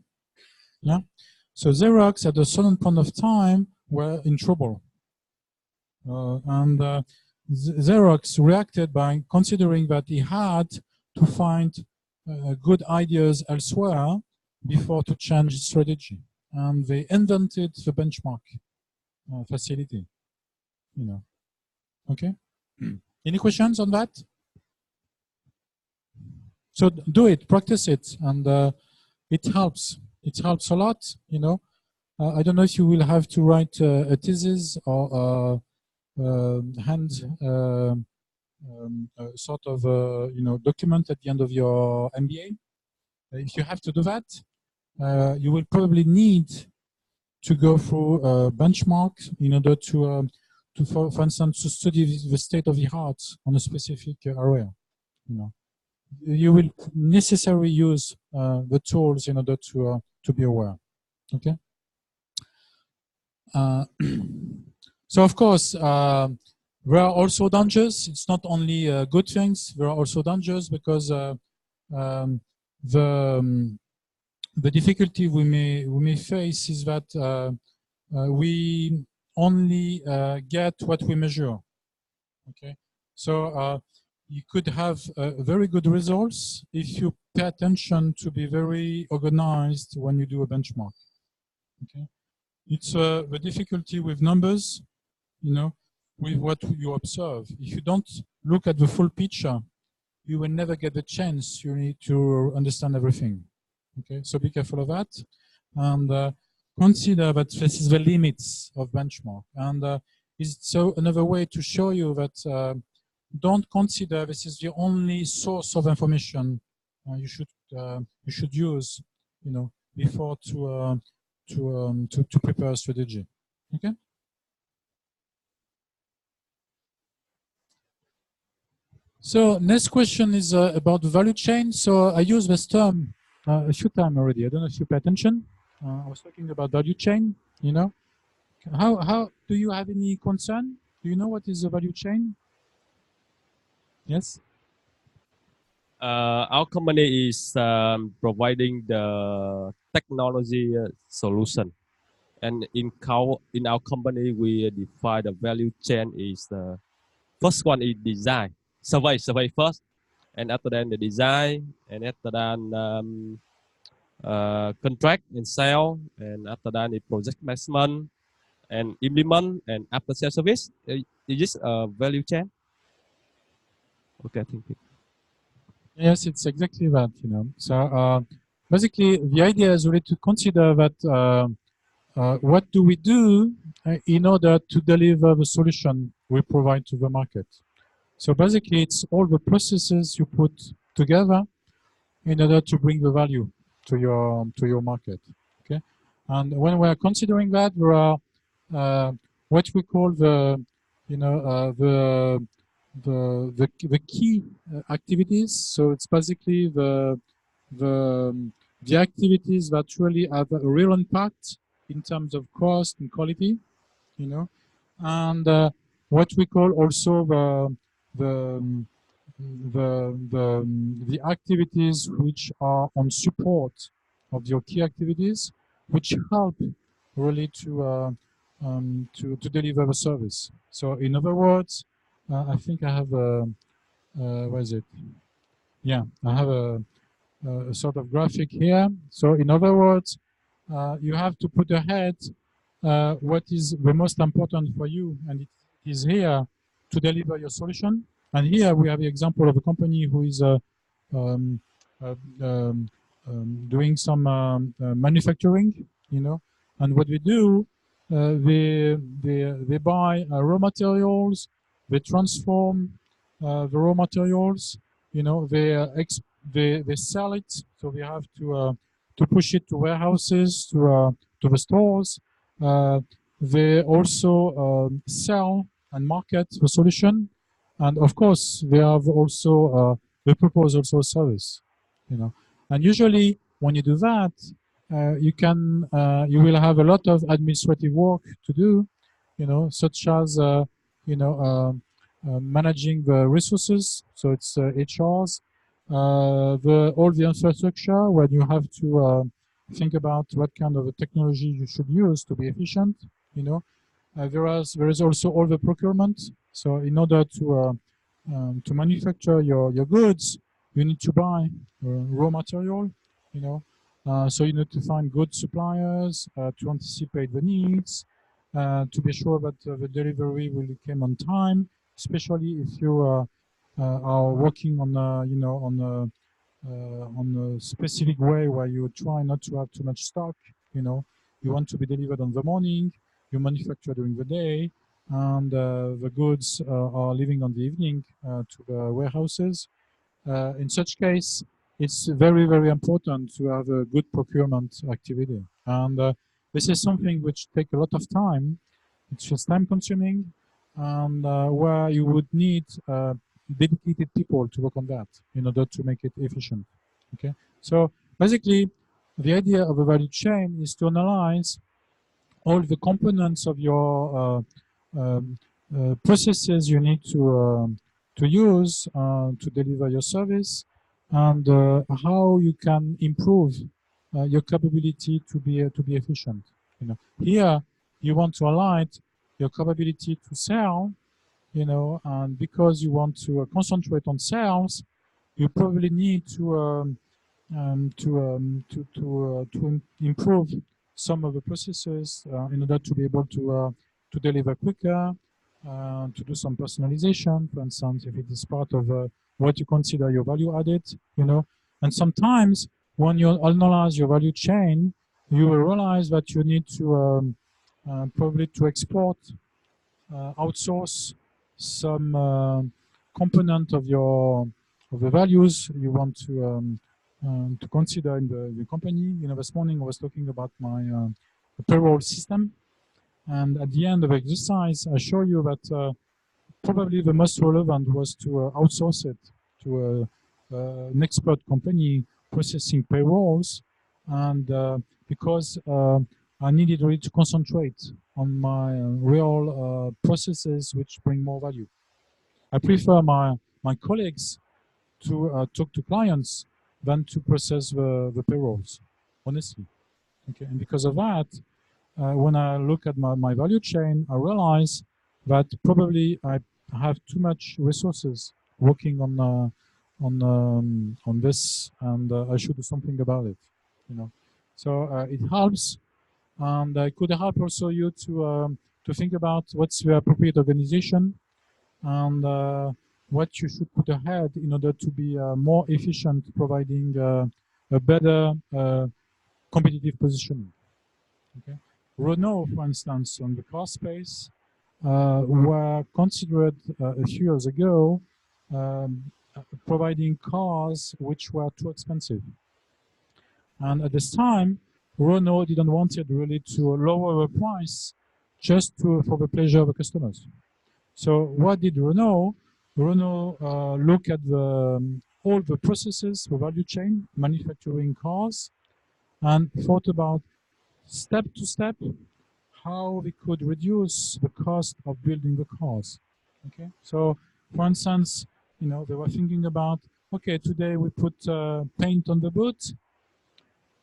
Yeah. So Xerox at a certain point of time were in trouble, and Xerox reacted by considering that he had to find good ideas elsewhere before to change strategy, and they invented the benchmark facility. Okay. Any questions on that? So do it, practice it, and it helps. It helps a lot. I don't know if you will have to write a thesis or hand sort of document at the end of your MBA. If you have to do that, you will probably need to go through benchmarks in order to for instance, to study the state of the art on a specific area. You will necessarily use the tools in order to be aware. Okay. So of course, there are also dangers. It's not only good things. There are also dangers because the difficulty we may face is that we only get what we measure. Okay, so you could have very good results if you pay attention to be very organized when you do a benchmark. Okay, it's the difficulty with numbers, with what you observe. If you don't look at the full picture, you will never get the chance. You need to understand everything. Okay, so be careful of that, and consider that this is the limits of benchmark. And it's so another way to show you that don't consider this is the only source of information you should use, before to prepare a strategy. Okay. So next question is about the value chain. So I use this term a few times already. I don't know if you pay attention. I was talking about value chain. How do you have any concern? Do you know what is the value chain? Yes. Our company is providing the technology solution, and in our company we define the value chain is the first one is design, survey first, and after that the design, and after that contract and sell, and after that the project management and implement and after sales service. Is this a value chain? Okay, thank you. Yes, it's exactly that. So basically, the idea is really to consider that what do we do in order to deliver the solution we provide to the market. So basically, it's all the processes you put together in order to bring the value to your market. Okay, and when we are considering that, there are what we call the the key activities. So it's basically the activities that really have a real impact in terms of cost and quality, and what we call also the the activities which are on support of your key activities, which help really to deliver the service. So in other words, I think I have where is it? Yeah, I have a sort of graphic here. So in other words, you have to put ahead what is the most important for you, and it is here to deliver your solution. And here we have the example of a company who is um, uh, um, doing some manufacturing, and what they do, they buy raw materials, they transform the raw materials, they sell it, so they have to push it to warehouses, to the stores. They also sell and market the solution, and of course they have also they propose also a service, and usually when you do that, you will have a lot of administrative work to do, such as managing the resources, so it's HRs, all the infrastructure, where you have to think about what kind of a technology you should use to be efficient, there is also all the procurement. So in order to manufacture your goods, you need to buy raw material, so you need to find good suppliers to anticipate the needs, to be sure that the delivery will come on time, especially if you are working on on a specific way where you try not to have too much stock. You want to be delivered on the morning, you manufacture during the day, and the goods are leaving on the evening to the warehouses. In such case, it's very, very important to have a good procurement activity. And this is something which takes a lot of time. It's just time consuming, and where you would need dedicated people to work on that in order to make it efficient. Okay, so basically, the idea of a value chain is to analyze all the components of your processes you need to use to deliver your service, and how you can improve your capability to be efficient. Here you want to align your capability to sell, and because you want to concentrate on sales, you probably need to improve some of the processes in order to be able to deliver quicker, to do some personalization, for instance, if it is part of what you consider your value added, you know. And sometimes when you analyze your value chain, you will realize that you need to probably to export, outsource some component of the values you want to consider in the company. You know, this morning I was talking about my payroll system, and at the end of the exercise, I show you that probably the most relevant was to outsource it to an expert company processing payrolls, and because I needed really to concentrate on my real processes which bring more value. I prefer my colleagues to talk to clients than to process the payrolls, honestly. Okay, and because of that, when I look at my value chain, I realize that probably I have too much resources working on this, and I should do something about it. You know, so it helps, and it could help also you to think about what's the appropriate organization and what you should put ahead in order to be more efficient, providing a better competitive positioning. Okay. Renault, for instance, on the car space, were considered a few years ago providing cars which were too expensive. And at this time, Renault didn't want it really to lower the price just for the pleasure of the customers. So what did Renault? Renault looked at all the processes, the value chain, manufacturing cars, and thought about step to step how we could reduce the cost of building the cars. Okay, so for instance, you know, they were thinking about, okay, today we put paint on the boot.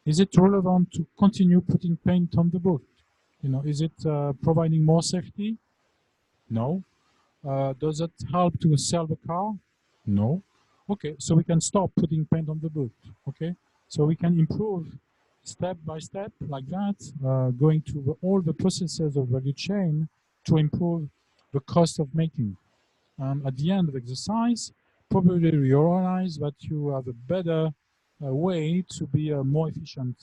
Is it relevant to continue putting paint on the boot? You know, is it providing more safety? No. Does it help to sell the car? No. Okay, so we can stop putting paint on the boot. Okay, so we can improve step by step like that, going to all the processes of value chain to improve the cost of making. And at the end of the exercise, probably you realize that you have a better way to be more efficient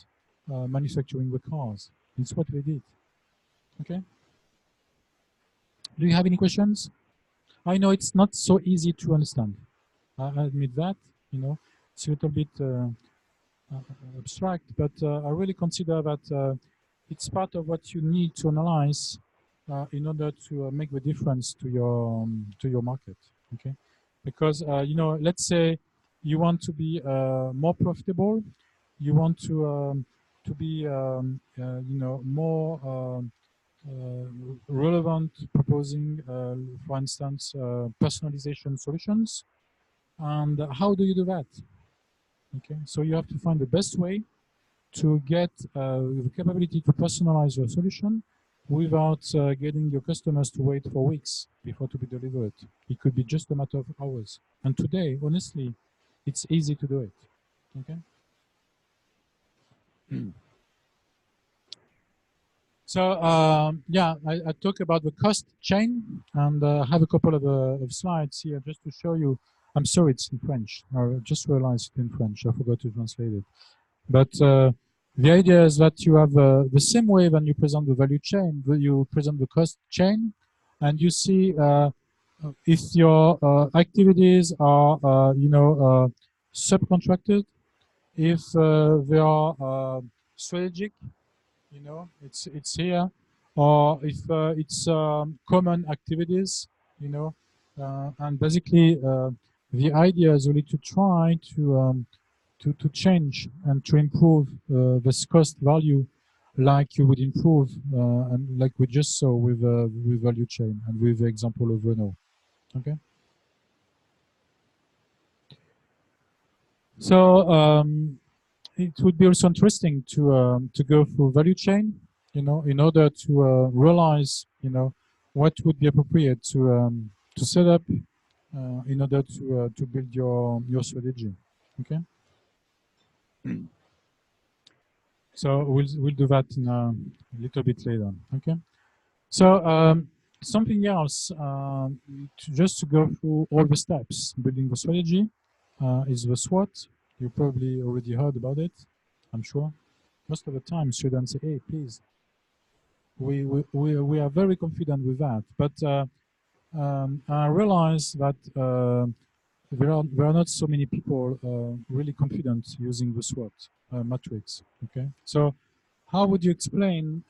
manufacturing the cars. It's what we did. Okay. Do you have any questions? I know it's not so easy to understand. I admit that, you know, it's a little bit abstract, but I really consider that it's part of what you need to analyze in order to make the difference to your market. Okay, because you know, let's say you want to be more profitable, you want to be you know, more relevant, proposing, for instance, personalization solutions. And how do you do that? Okay, so you have to find the best way to get the capability to personalize your solution without getting your customers to wait for weeks before to be delivered. It could be just a matter of hours. And today, honestly, it's easy to do it. Okay. So yeah, I talk about the cost chain, and have a couple of slides here just to show you. I'm sorry, it's in French. I just realized it's in French. I forgot to translate it. But the idea is that you have the same way when you present the value chain, you present the cost chain, and you see if your activities are, you know, subcontracted, if they are strategic, you know, it's here, or if it's common activities, you know, and basically the idea is really to try to change and to improve this cost value, like you would improve and like we just saw with value chain and with the example of Renault. Okay. So it would be also interesting to go through value chain, you know, in order to realize, you know, what would be appropriate to set up in order to build your strategy. Okay. So we'll do that in a little bit later. Okay. So something else, just to go through all the steps, building the strategy, is the SWOT. You probably already heard about it, I'm sure. Most of the time, students say, hey, please, we are very confident with that. But I realize that there are not so many people really confident using the SWOT matrix. Okay, so how would you explain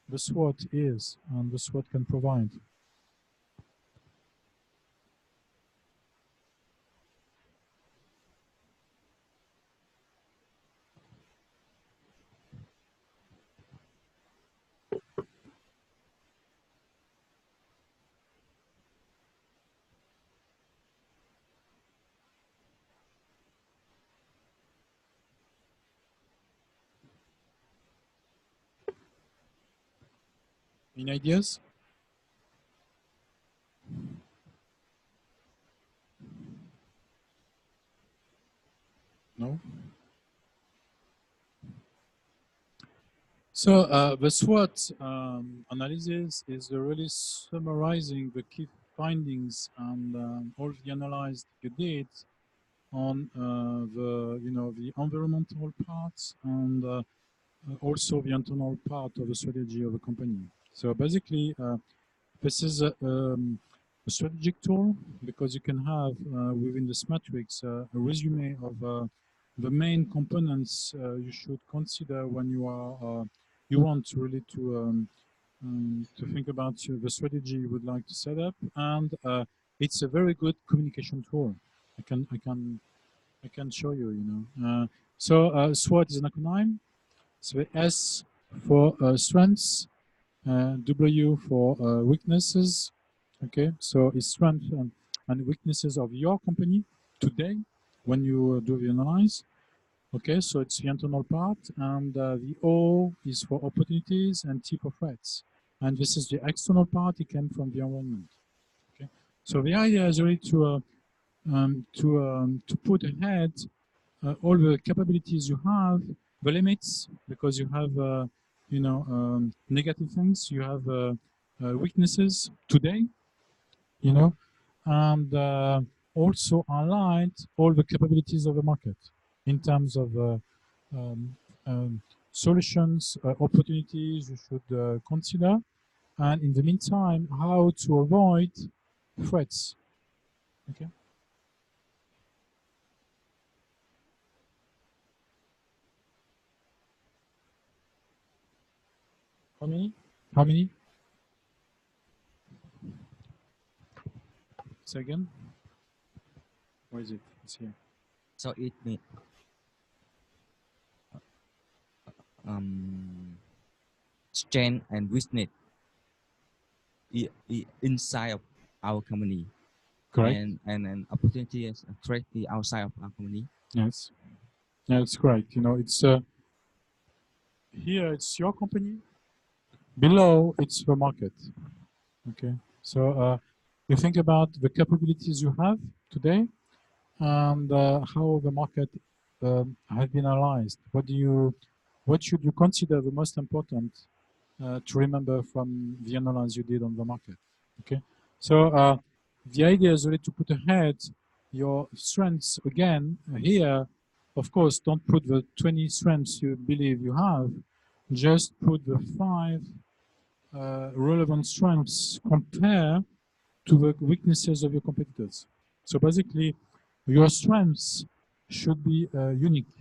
the SWOT is and the SWOT can provide? Any ideas? No? So the SWOT analysis is really summarizing the key findings and all the analysis you did on the environmental parts and also the internal part of the strategy of a company. So basically, this is a strategic tool because you can have within this matrix a resume of the main components you should consider when you want really to think about the strategy you would like to set up, and it's a very good communication tool. I can show you. So SWOT is an acronym. So S for strengths, W for weaknesses. Okay, so it's strengths and weaknesses of your company today when you do the analyze. Okay, so it's the internal part, and the O is for opportunities and T for threats. And this is the external part. It came from the environment. Okay, so the idea is really to put ahead all the capabilities you have, the limits, because you have negative things, you have weaknesses today, and also highlight all the capabilities of the market in terms of um, solutions, opportunities you should consider, and in the meantime, how to avoid threats. Okay. How many? How many? Say again. Where is it? It's here. So it means strength and weakness inside of our company. Correct. And opportunity is threat outside of our company. Yes. Yeah, that's correct. It's here it's your company. Below it's the market. Okay. So you think about the capabilities you have today and how the market has been analyzed. What should you consider the most important to remember from the analysis you did on the market? Okay. So the idea is really to put ahead your strengths again here. Of course, don't put the 20 strengths you believe you have. Just put the 5 relevant strengths compared to the weaknesses of your competitors. So basically, your strengths should be unique.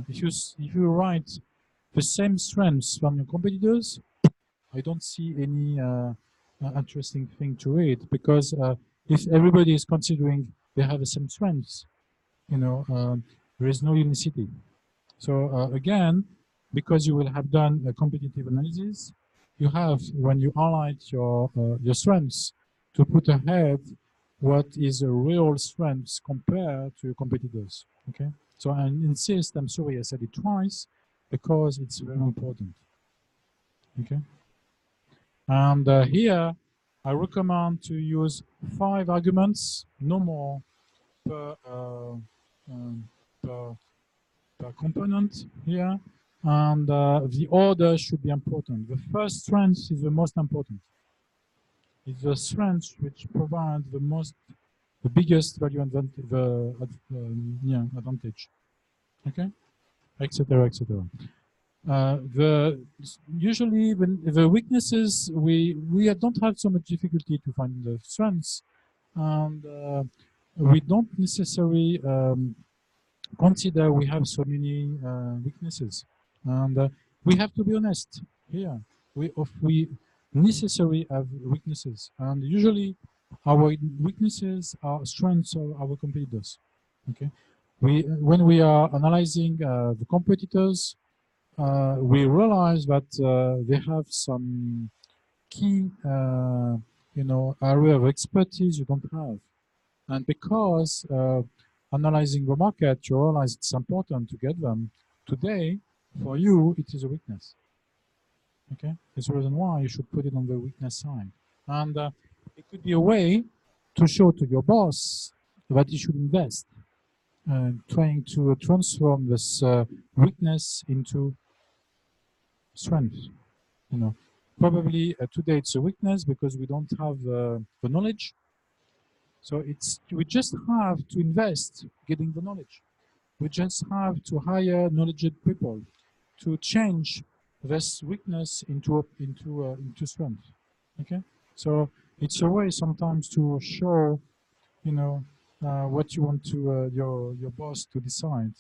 If you write the same strengths from your competitors, I don't see any interesting thing to read, because if everybody is considering they have the same strengths, there is no unicity. So again, because you will have done a competitive analysis, you have, when you highlight your strengths, to put ahead what is a real strengths compared to your competitors. Okay. So I insist. I'm sorry I said it twice, because it's very important. Okay. And here, I recommend to use 5 arguments, no more, per component here. And the order should be important. The first strength is the most important. is the strengths which provide the biggest value advantage. Okay, etc., etc. Usually when the weaknesses, we don't have so much difficulty to find the strengths, and we don't necessarily consider we have so many weaknesses, and we have to be honest here. We necessarily have weaknesses, and usually our weaknesses are strengths of our competitors. Okay, when we are analyzing the competitors, we realize that they have some key, area of expertise you don't have, and because analyzing the market, you realize it's important to get them. Today, for you, it is a weakness. Okay, it's the reason why you should put it on the weakness side, and it could be a way to show to your boss that he should invest, trying to transform this weakness into strength. Probably today it's a weakness because we don't have the knowledge. So we just have to invest getting the knowledge. We just have to hire knowledgeable people to change this weakness into strength. Okay, so it's a way sometimes to show, what you want to your boss to decide,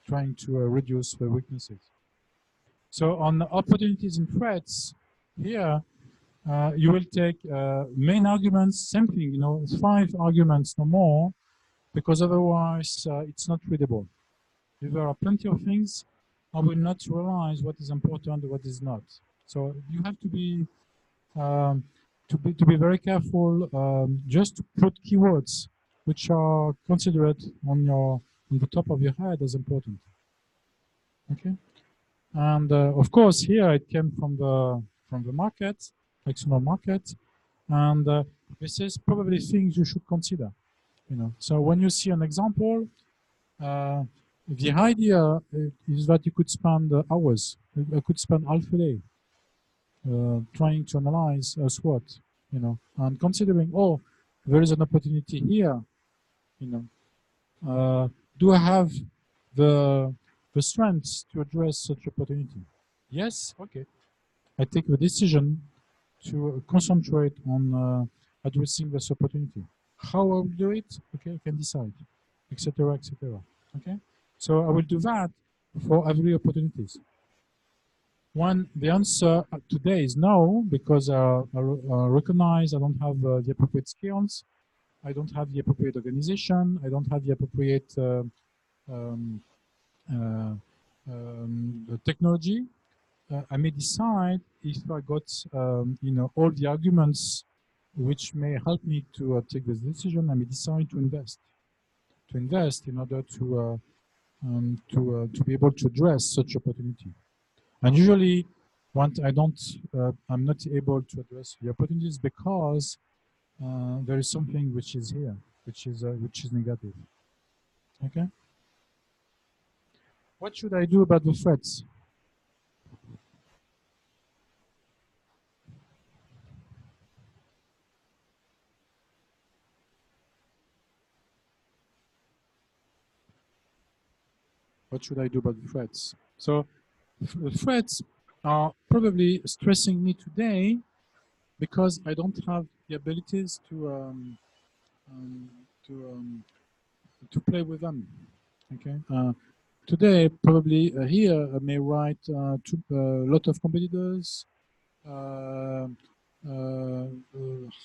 trying to reduce the weaknesses. So on opportunities and threats, here you will take main arguments, same thing, 5 arguments, no more, because otherwise it's not readable. If there are plenty of things, I will not realize what is important and what is not. So you have to be very careful, just to put keywords which are considered on the top of your head as important. Okay. And of course, here it came from the market, external market, and this is probably things you should consider. So when you see an example, the idea is that you could spend hours, you could spend half a day trying to analyze a SWOT, and considering, oh, there is an opportunity here. Do I have the strengths to address such opportunity? Yes, okay. I take the decision to concentrate on addressing this opportunity. How I will do it? Okay, I can decide, etc., etc. Okay, so I will do that for every opportunities. When the answer today is no, because I recognize I don't have the appropriate skills, I don't have the appropriate organization, I don't have the appropriate technology, I may decide, if I got all the arguments which may help me to take this decision, I may decide to invest in order to be able to address such opportunity. And usually, once I'm not able to address the opportunities because there is something which is here, which is negative. Okay. What should I do about the threats? What should I do about the threats? So the threats are probably stressing me today because I don't have the abilities to play with them. Okay. Today, probably here, I may write a lot of competitors,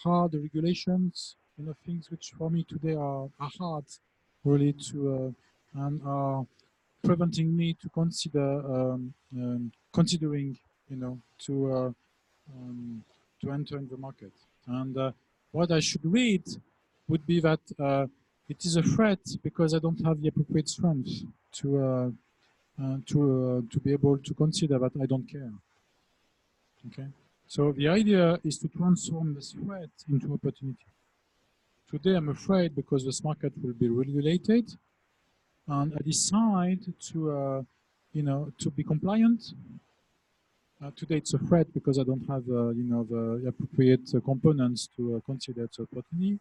hard regulations, things which for me today are hard, really, to and are preventing me to considering, to enter in the market. And what I should read would be that it is a threat because I don't have the appropriate strength to be able to consider that I don't care. Okay. So the idea is to transform this threat into opportunity. Today I'm afraid because this market will be regulated, and I decide to to be compliant, Today it's a threat because I don't have, the appropriate components to consider it opportunity.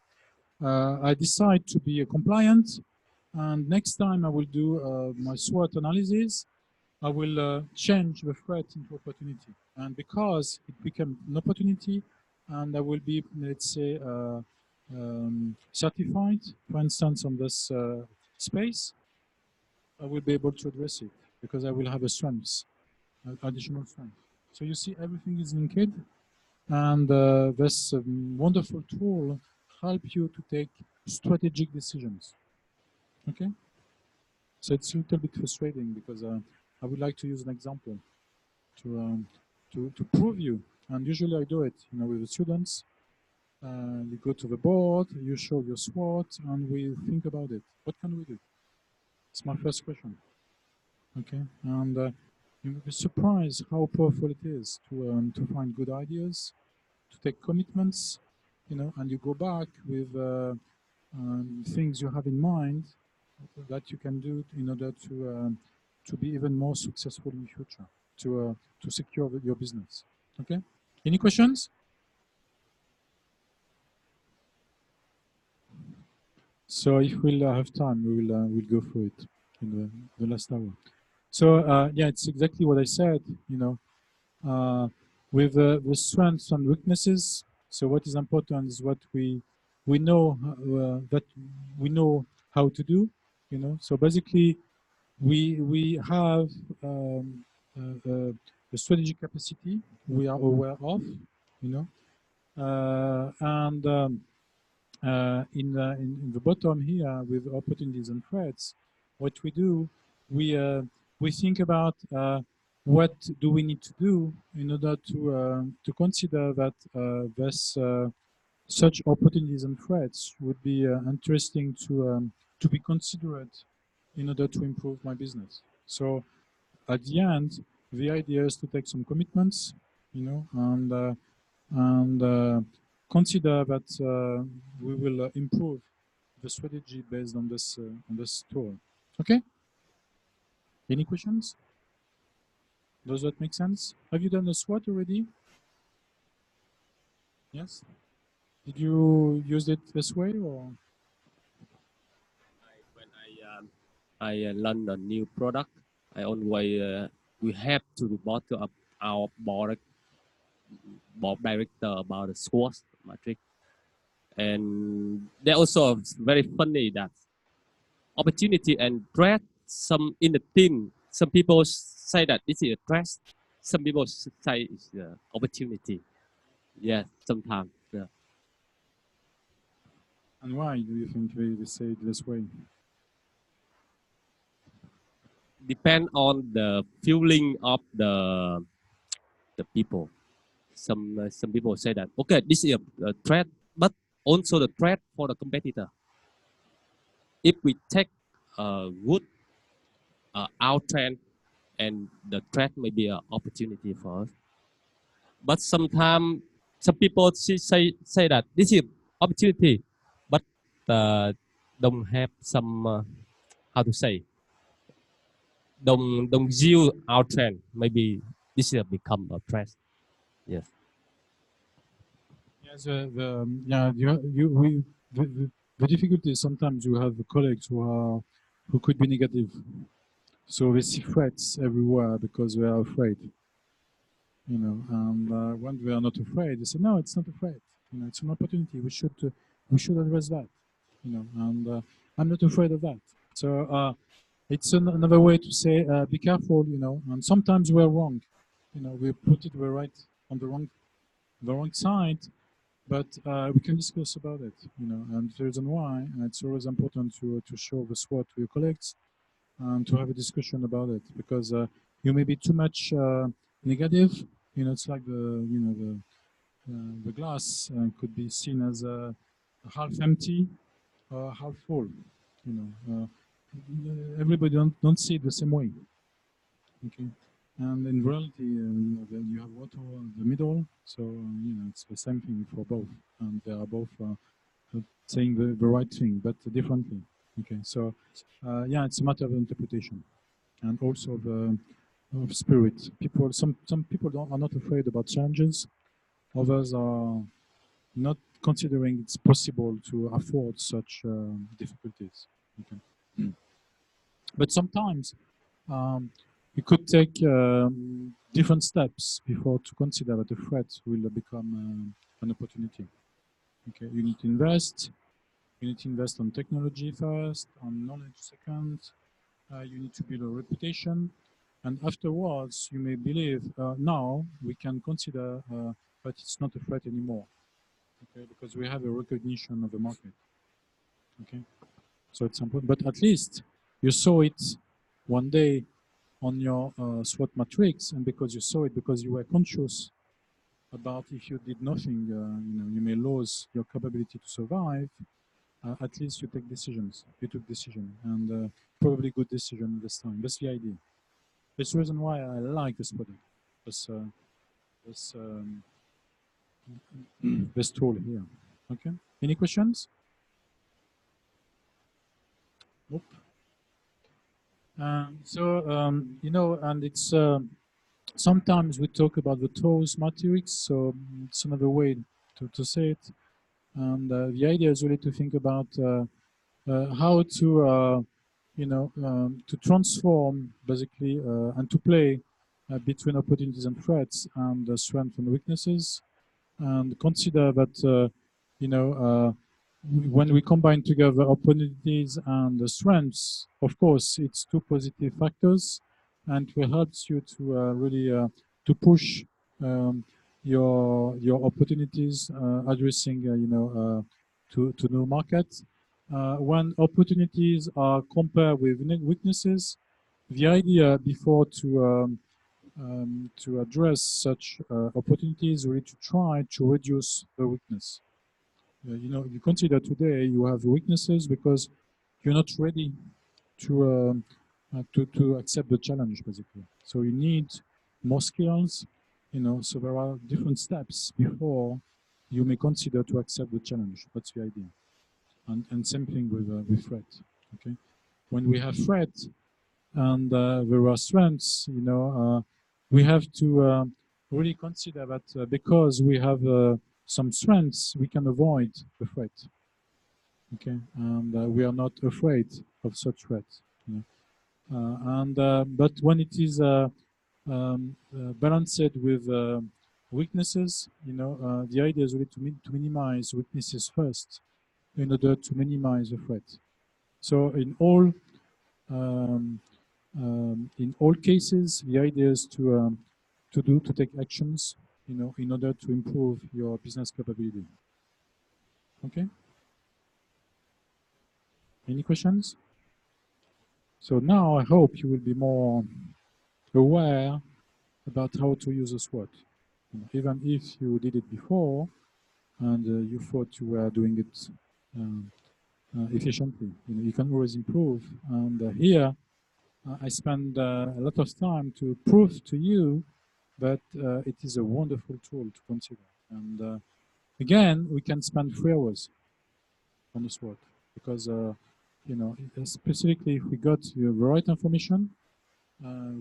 I decide to be compliant, and next time I will do my SWOT analysis. I will change the threat into opportunity, and because it became an opportunity, and I will be, let's say, certified, for instance, on this space, I will be able to address it because I will have a strength, additional strength. So you see, everything is linked, and this wonderful tool help you to take strategic decisions. Okay, so it's a little bit frustrating because I would like to use an example to prove you, and usually I do it, with the students. You go to the board, you show your SWOT, and we think about it. What can we do? It's my first question. Okay, and you will be surprised how powerful it is to find good ideas, to take commitments, and you go back with things you have in mind that you can do in order to be even more successful in the future, to secure your business. Okay. Any questions? So if we'll have time, we'll go through it in the last hour. So yeah, it's exactly what I said. With the strengths and weaknesses. So what is important is what we know that we know how to do. So basically, we have the strategic capacity we are aware of. And in the bottom here with opportunities and threats, what we do, we think about what do we need to do in order to consider that this such opportunities and threats would be interesting to be considered in order to improve my business. So at the end, the idea is to take some commitments, and consider that we will improve the strategy based on this tool. Okay. Any questions? Does that make sense? Have you done a SWOT already? Yes. Did you use it this way or? When I learn a new product, I always we have to report to our board director about the SWOT matrix. And they also very funny that opportunity and threat. Some in the team, some people say that this is a threat. Some people say it's an opportunity. Yeah, sometimes. Yeah. And why do you think they say it this way? Depend on the feeling of the people. Some people say that okay, this is a threat, but also the threat for the competitor. If we take a good out trend, and the threat may be an opportunity for us. But sometimes some people say that this is opportunity, but don't have some how to say don't use our trend. Maybe this will become a threat. Yes. Yes, yeah, the difficulty is sometimes you have colleagues who could be negative, so they see threats everywhere because they are afraid. And when we are not afraid, they say no, it's not a threat. It's an opportunity. We should address that. And I'm not afraid of that. So it's another way to say be careful. And sometimes we're wrong. We put it on the wrong side. But we can discuss about it, and the reason why it's always important to show the SWOT to your colleagues and to have a discussion about it, because you may be too much negative. It's like the glass could be seen as half empty or half full. Everybody don't see it the same way. Okay. And in reality, you have water in the middle, so it's the same thing for both, and they are both saying the right thing, but differently. Okay, so yeah, it's a matter of interpretation, and also of spirit. Some people are not afraid about challenges. Others are not considering it's possible to afford such difficulties. Okay. But sometimes you could take different steps before to consider that a threat will become an opportunity. Okay, you need to invest. You need to invest on technology first, on knowledge second. You need to build a reputation, and afterwards you may believe now we can consider that it's not a threat anymore. Okay, because we have a recognition of the market. Okay, so it's important, but at least you saw it one day on your SWOT matrix, and because you saw it, because you were conscious about if you did nothing, you may lose your capability to survive. At least you take decisions. You took decision, and probably good decision this time. That's the idea. That's the reason why I like this product. This this tool here. Okay. Any questions? Nope. And it's sometimes we talk about the TOES matrix, so it's another way to say it. And the idea is really to think about how to, to transform basically and to play between opportunities and threats and strengths and weaknesses, and consider that, when we combine together opportunities and the strengths, of course, it's two positive factors, and it helps you to really to push your opportunities, addressing to new markets. When opportunities are compared with weaknesses, the idea before to address such opportunities, really to try to reduce the weakness. You consider today you have weaknesses because you're not ready to accept the challenge, basically. So you need more skills, so there are different steps before you may consider to accept the challenge. That's the idea. And same thing with threat. Okay, when we have threat and there are strengths, we have to really consider that because we have some strengths, we can avoid the threat. Okay, and we are not afraid of such threats. But when it is balanced with weaknesses, the idea is really to minimize weaknesses first in order to minimize the threat. So in all cases, the idea is to take actions, in order to improve your business capability. Okay. Any questions? So now I hope you will be more aware about how to use a SWOT. Even if you did it before and you thought you were doing it efficiently, you can always improve. And here I spend a lot of time to prove to you that it is a wonderful tool to consider. And again, we can spend 3 hours on the SWOT because, specifically if we got the right information,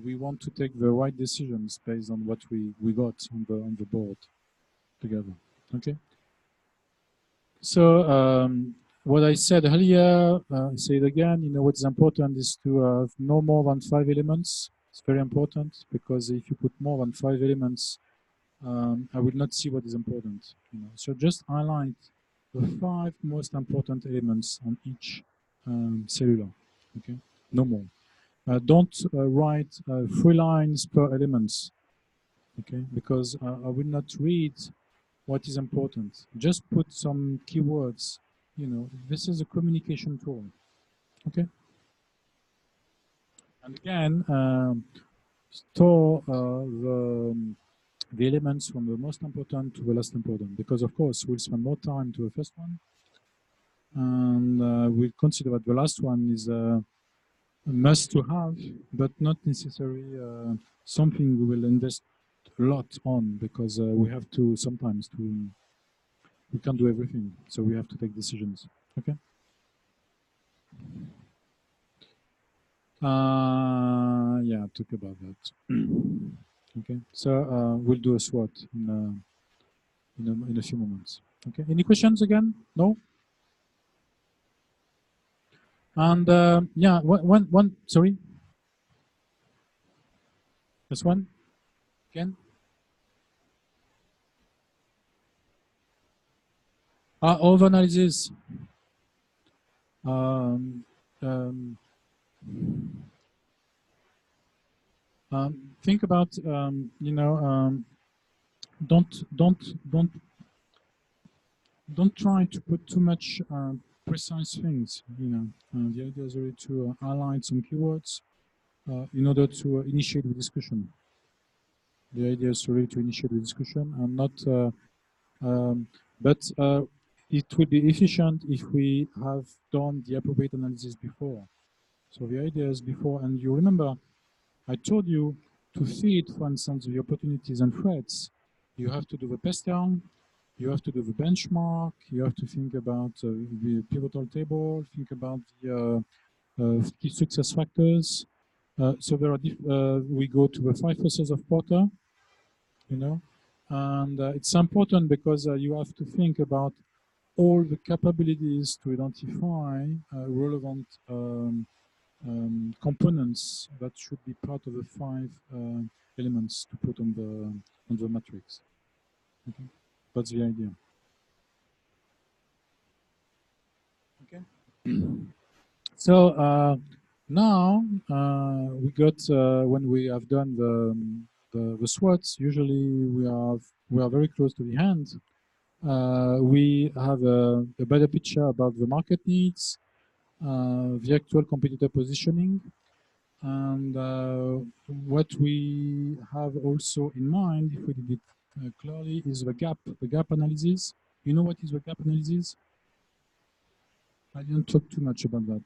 we want to take the right decisions based on what we got on the board together. Okay. So what I said earlier, I say it again. What's important is to have no more than 5 elements. It's very important because if you put more than 5 elements, I will not see what is important. So just highlight the 5 most important elements on each cellular. Okay, no more. Don't write 3 lines per elements. Okay, because I will not read what is important. Just put some keywords. This is a communication tool. Okay. And again, store the elements from the most important to the last important, because of course we'll spend more time to the first one, and we'll consider that the last one is a must to have, but not necessarily something we will invest a lot on, because we have to sometimes we can't do everything, so we have to take decisions. Okay. Yeah, talk about that. Okay, so we'll do a SWOT in a few moments. Okay, any questions again? No? And yeah, one, sorry. This one, again. Of analysis. Um, um, think about, you know, don't try to put too much precise things. You know, the idea is really to align some keywords in order to initiate the discussion. The idea is really to initiate the discussion and not, but it will be efficient if we have done the appropriate analysis before. So the idea is before, and you remember, I told you to feed, for instance, the opportunities and threats. You have to do the best down, you have to do the benchmark, you have to think about the pivotal table, think about the key success factors. So there are, we go to the 5 forces of Porter, you know, and it's important because you have to think about all the capabilities to identify relevant components that should be part of the 5 elements to put on the matrix. Okay, that's the idea. Okay. So now we got when we have done the SWOTs. Usually we are very close to the end. We have a better picture about the market needs, the actual competitor positioning, and what we have also in mind, if we did it clearly, is the gap analysis. You know what is the gap analysis? I didn't talk too much about that.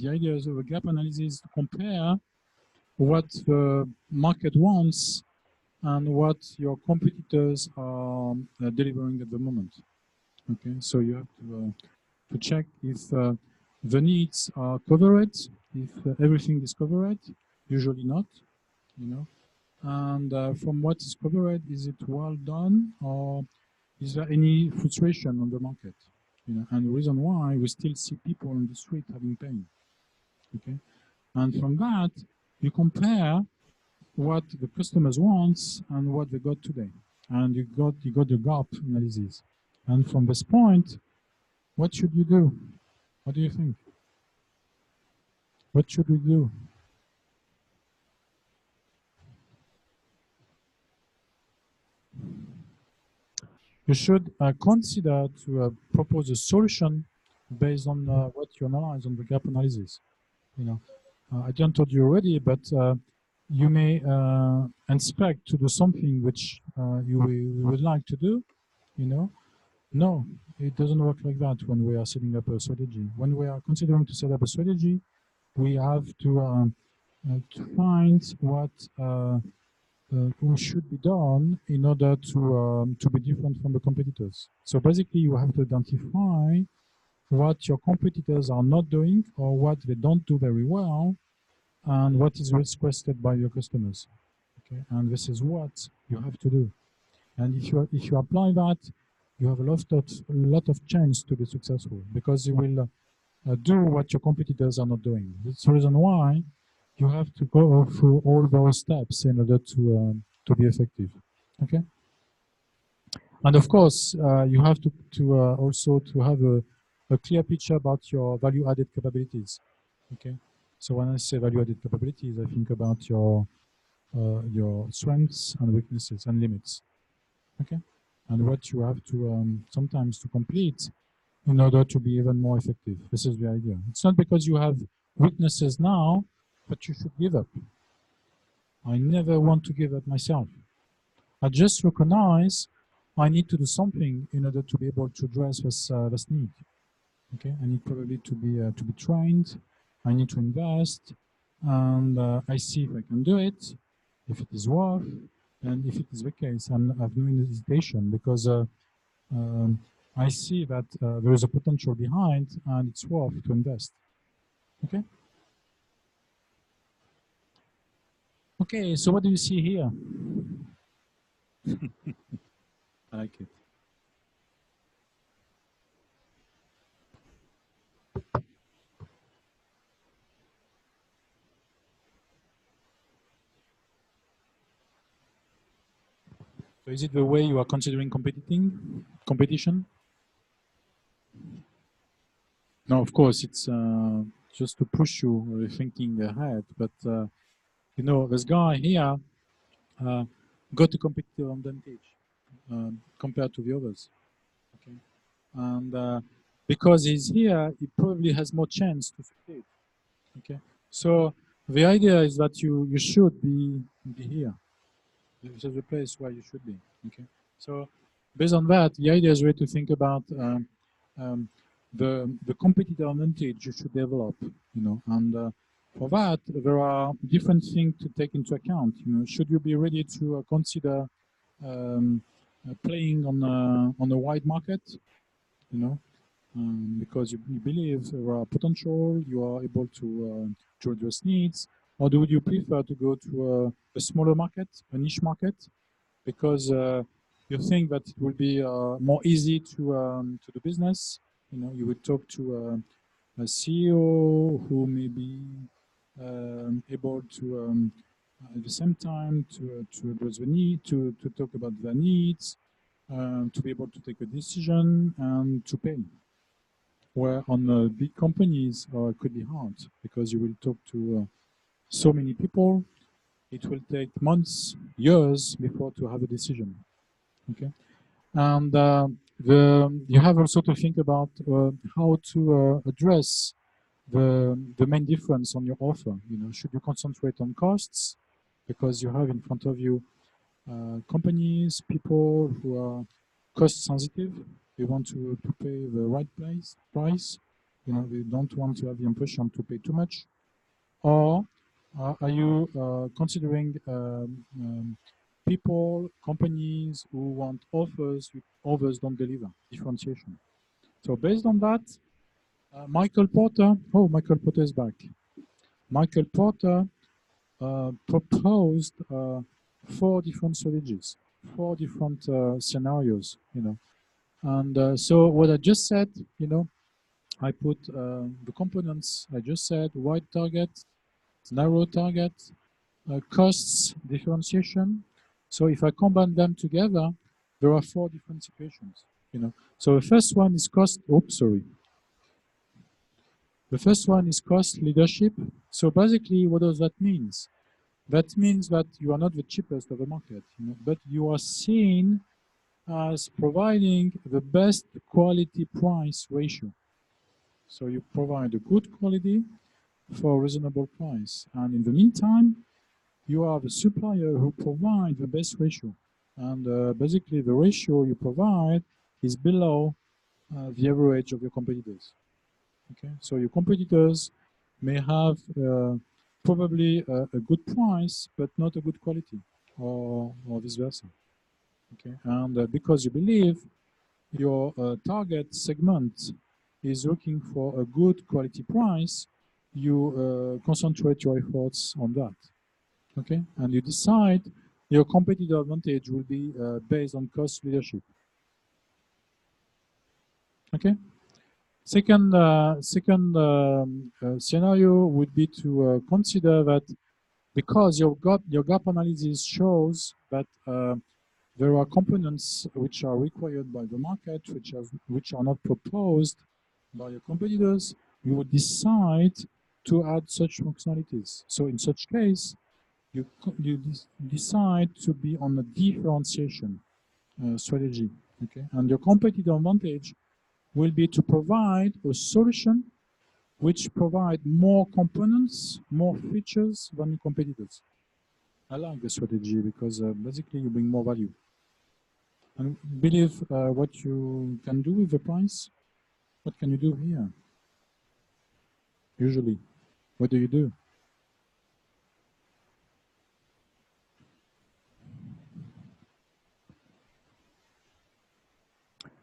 The idea is of a gap analysis to compare what the market wants and what your competitors are delivering at the moment. Okay, so you have to check if the needs are covered, if everything is covered. Usually not, you know. And from what is covered, is it well done, or is there any frustration on the market? You know, and the reason why we still see people on the street having pain. Okay, and from that you compare what the customers wants and what they got today, and you got the gap analysis. And from this point, what should you do? What do you think? What should we do? You should consider to propose a solution based on what you analyze on the gap analysis. You know, I didn't told you already, but you may inspect to do something which you would like to do. You know, no, it doesn't work like that when we are setting up a strategy. When we are considering to set up a strategy, we have to find what should be done in order to be different from the competitors. So basically, you have to identify what your competitors are not doing or what they don't do very well, and what is requested by your customers. Okay, and this is what you have to do. And if you apply that, you have a lot of chance to be successful, because you will do what your competitors are not doing. That's the reason why you have to go through all those steps in order to be effective. Okay. And of course, you have to also to have a clear picture about your value-added capabilities. Okay. So when I say value-added capabilities, I think about your strengths and weaknesses and limits. Okay. And what you have to sometimes to complete in order to be even more effective. This is the idea. It's not because you have weaknesses now that you should give up. I never want to give up myself. I just recognize I need to do something in order to be able to address this need. Okay, I need probably to be trained. I need to invest, and I see if I can do it, if it is worth, and if it is the case, I have no hesitation, because I see that there is a potential behind, and it's worth to invest. Okay. Okay, so what do you see here? I like it. So is it the way you are considering competition? No, of course, it's just to push you thinking ahead. But, you know, this guy here got a competitive advantage compared to the others. Okay? And because he's here, he probably has more chance to succeed. Okay? So the idea is that you should be here. This is the place where you should be. Okay. So based on that, the idea is really to think about the competitive advantage you should develop. You know, and for that there are different things to take into account. You know, should you be ready to consider playing on a wide market? You know, because you believe there are potential, you are able to address needs, or do you prefer to go to a smaller market, a niche market, because you think that it will be more easy to do business? You know, you would talk to a CEO who may be able to at the same time to address the need, to talk about their needs, to be able to take a decision and to pay. Where on big companies it could be hard because you will talk to so many people. It will take months, years before to have a decision. Okay, and you have also to think about how to address the main difference on your offer. You know, should you concentrate on costs because you have in front of you companies, people who are cost sensitive. They want to pay the right price. You know, they don't want to have the impression to pay too much. Or are you considering people, companies who want offers which others don't deliver, differentiation? So based on that, Michael Porter is back. Michael Porter proposed 4 different strategies, 4 different scenarios, you know. And so what I just said, you know, I put the components I just said: wide target, narrow target, costs, differentiation. So if I combine them together, there are 4 different situations, you know. So the first one is cost. Oops, sorry. The first one is cost leadership. So basically, what does that mean? That means that you are not the cheapest of the market, you know, but you are seen as providing the best quality price ratio. So you provide a good quality for a reasonable price. And in the meantime, you are the supplier who provides the best ratio. And basically the ratio you provide is below the average of your competitors. Okay, so your competitors may have probably a good price, but not a good quality, or vice versa. Okay, and because you believe your target segment is looking for a good quality price, you concentrate your efforts on that. Okay, and you decide your competitive advantage will be based on cost leadership. Okay. Second scenario would be to consider that because your gap analysis shows that there are components which are required by the market, which are not proposed by your competitors, you would decide to add such functionalities. So in such case, you decide to be on a differentiation strategy. Okay, and your competitive advantage will be to provide a solution which provide more components, more features than your competitors. I like the strategy because basically you bring more value. And believe what you can do with the price. What can you do here? Usually, what do you do?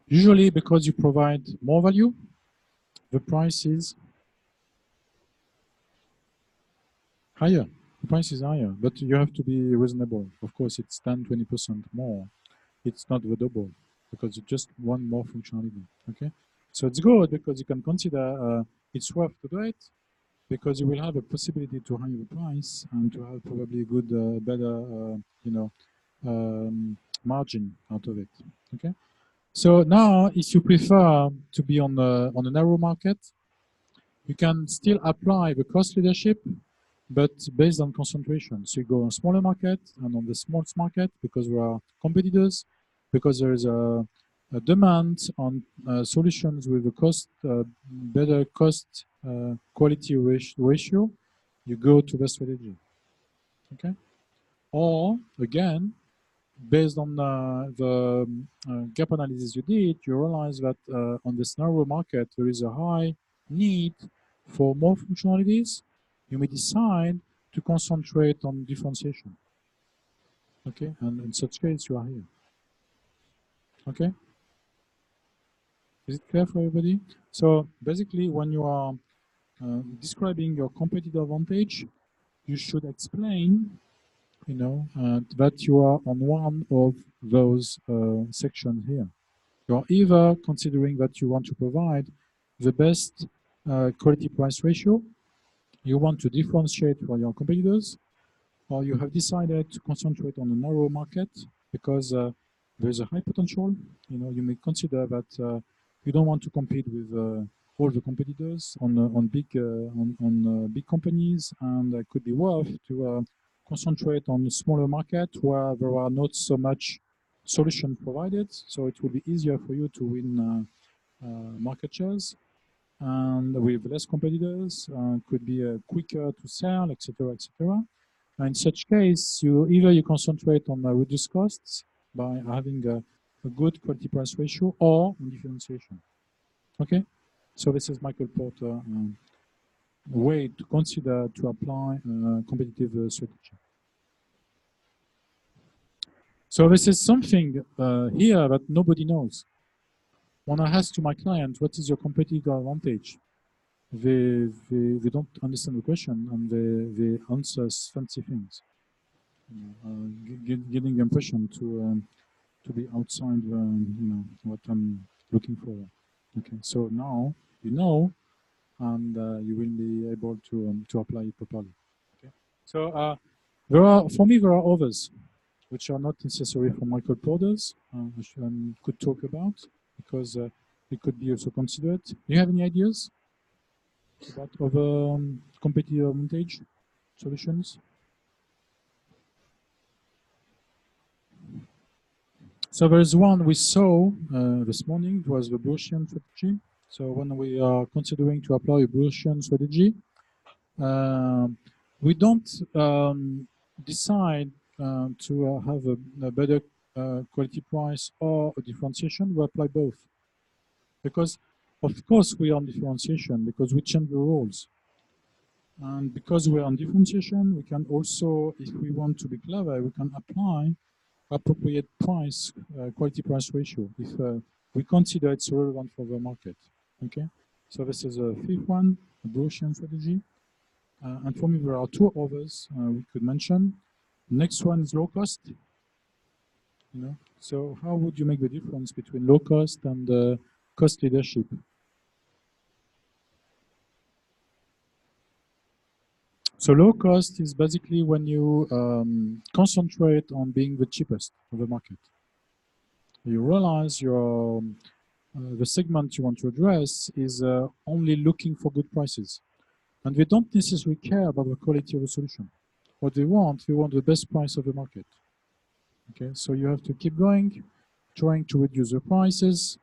Usually, because you provide more value, the price is higher. The price is higher, but you have to be reasonable. Of course, it's 10-20% more. It's not the double because you just want more functionality. Okay, so it's good because you can consider it's worth to do it because you will have a possibility to higher the price and to have probably a good, better, margin out of it. Okay, so now if you prefer to be on a narrow market, you can still apply the cost leadership, but based on concentration. So you go on smaller market and on the smallest market because there are competitors, because there is a demand on solutions with a cost, better cost quality ratio, you go to the strategy. Okay. Or again, based on the gap analysis you did, you realize that on this narrow market there is a high need for more functionalities. You may decide to concentrate on differentiation. Okay, and in such case you are here. Okay, is it clear for everybody? So basically, when you are describing your competitive advantage, you should explain, that you are on one of those sections here. You're either considering that you want to provide the best quality price ratio, you want to differentiate from your competitors, or you have decided to concentrate on a narrow market because there's a high potential. You may consider that you don't want to compete with all the competitors on big companies, and it could be worth to concentrate on a smaller market where there are not so much solution provided, so it will be easier for you to win market shares, and with less competitors, could be quicker to sell, etc., etc. In such case, you concentrate on reduced costs by having a good quality price ratio or on differentiation. Okay, so this is Michael Porter way to consider to apply competitive strategy. So this is something here that nobody knows. When I ask to my client, what is your competitive advantage? They don't understand the question, and they answer fancy things, giving the impression to be outside what I'm looking for. Okay, so now you know, and you will be able to apply it properly. Okay, so for me there are others which are not necessary for Michael Porter's, which I could talk about because it could be also considered. Do you have any ideas about other competitive advantage solutions? So there is one we saw this morning. It was the Gaussian strategy. So when we are considering to apply a Gaussian strategy, we don't decide to have a better quality price or a differentiation. We apply both. Because, of course, we are on differentiation because we change the rules. And because we are on differentiation, we can also, if we want to be clever, we can apply appropriate price, quality price ratio if we consider it's relevant for the market. Okay, so this is a fifth one, a Gaussian strategy. And for me, there are two others we could mention. Next one is low cost. So how would you make the difference between low cost and cost leadership? So low cost is basically when you concentrate on being the cheapest of the market. You realize the segment you want to address is only looking for good prices. And they don't necessarily care about the quality of the solution. What they want the best price of the market. Okay, so you have to keep going, trying to reduce the prices.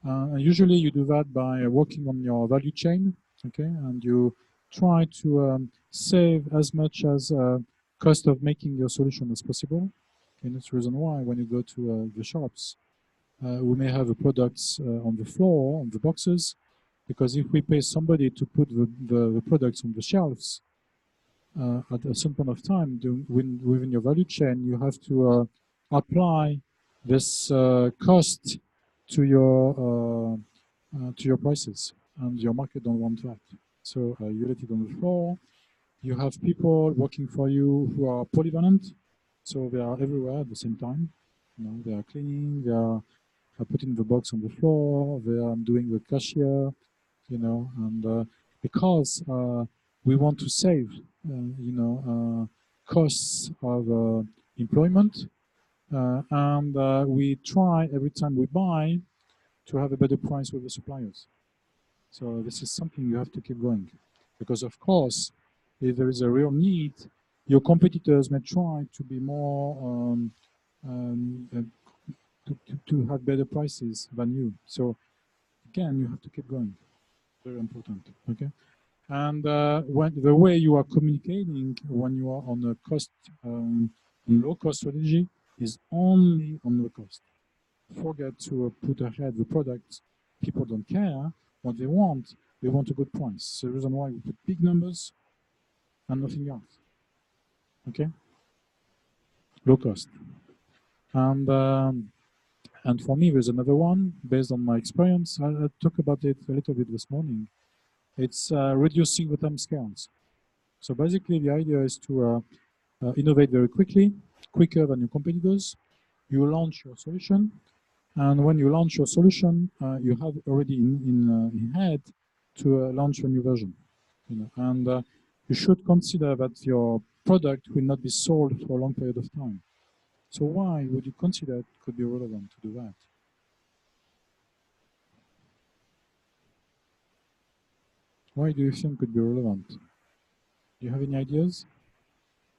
And usually you do that by working on your value chain, okay, and you try to save as much as cost of making your solution as possible. And that's the reason why when you go to the shops, we may have the products on the floor, on the boxes, because if we pay somebody to put the products on the shelves, at a certain point of time, within your value chain, you have to apply this cost to your prices, and your market don't want that. So you let it on the floor. You have people working for you who are polyvalent, so they are everywhere at the same time. You know, they are cleaning, they are putting the box on the floor, they are doing the cashier, you know, and because we want to save, you know, costs of employment, and we try every time we buy to have a better price with the suppliers. So this is something you have to keep going, because of course, if there is a real need, your competitors may try to be more to have better prices than you. So again, you have to keep going. Very important. Okay. And when the way you are communicating when you are on a cost low cost strategy is only on low cost. Forget to put ahead the products. People don't care what they want. They want a good price. So the reason why we put big numbers and nothing else. Okay. Low cost. And for me, there's another one based on my experience. I'll talk about it a little bit this morning. It's reducing the time scales. So basically, the idea is to innovate very quickly, quicker than your competitors. You launch your solution, and when you launch your solution, you have already in head to launch a new version. You know, and you should consider that your product will not be sold for a long period of time. So why would you consider it could be relevant to do that? Why do you think could be relevant? Do you have any ideas?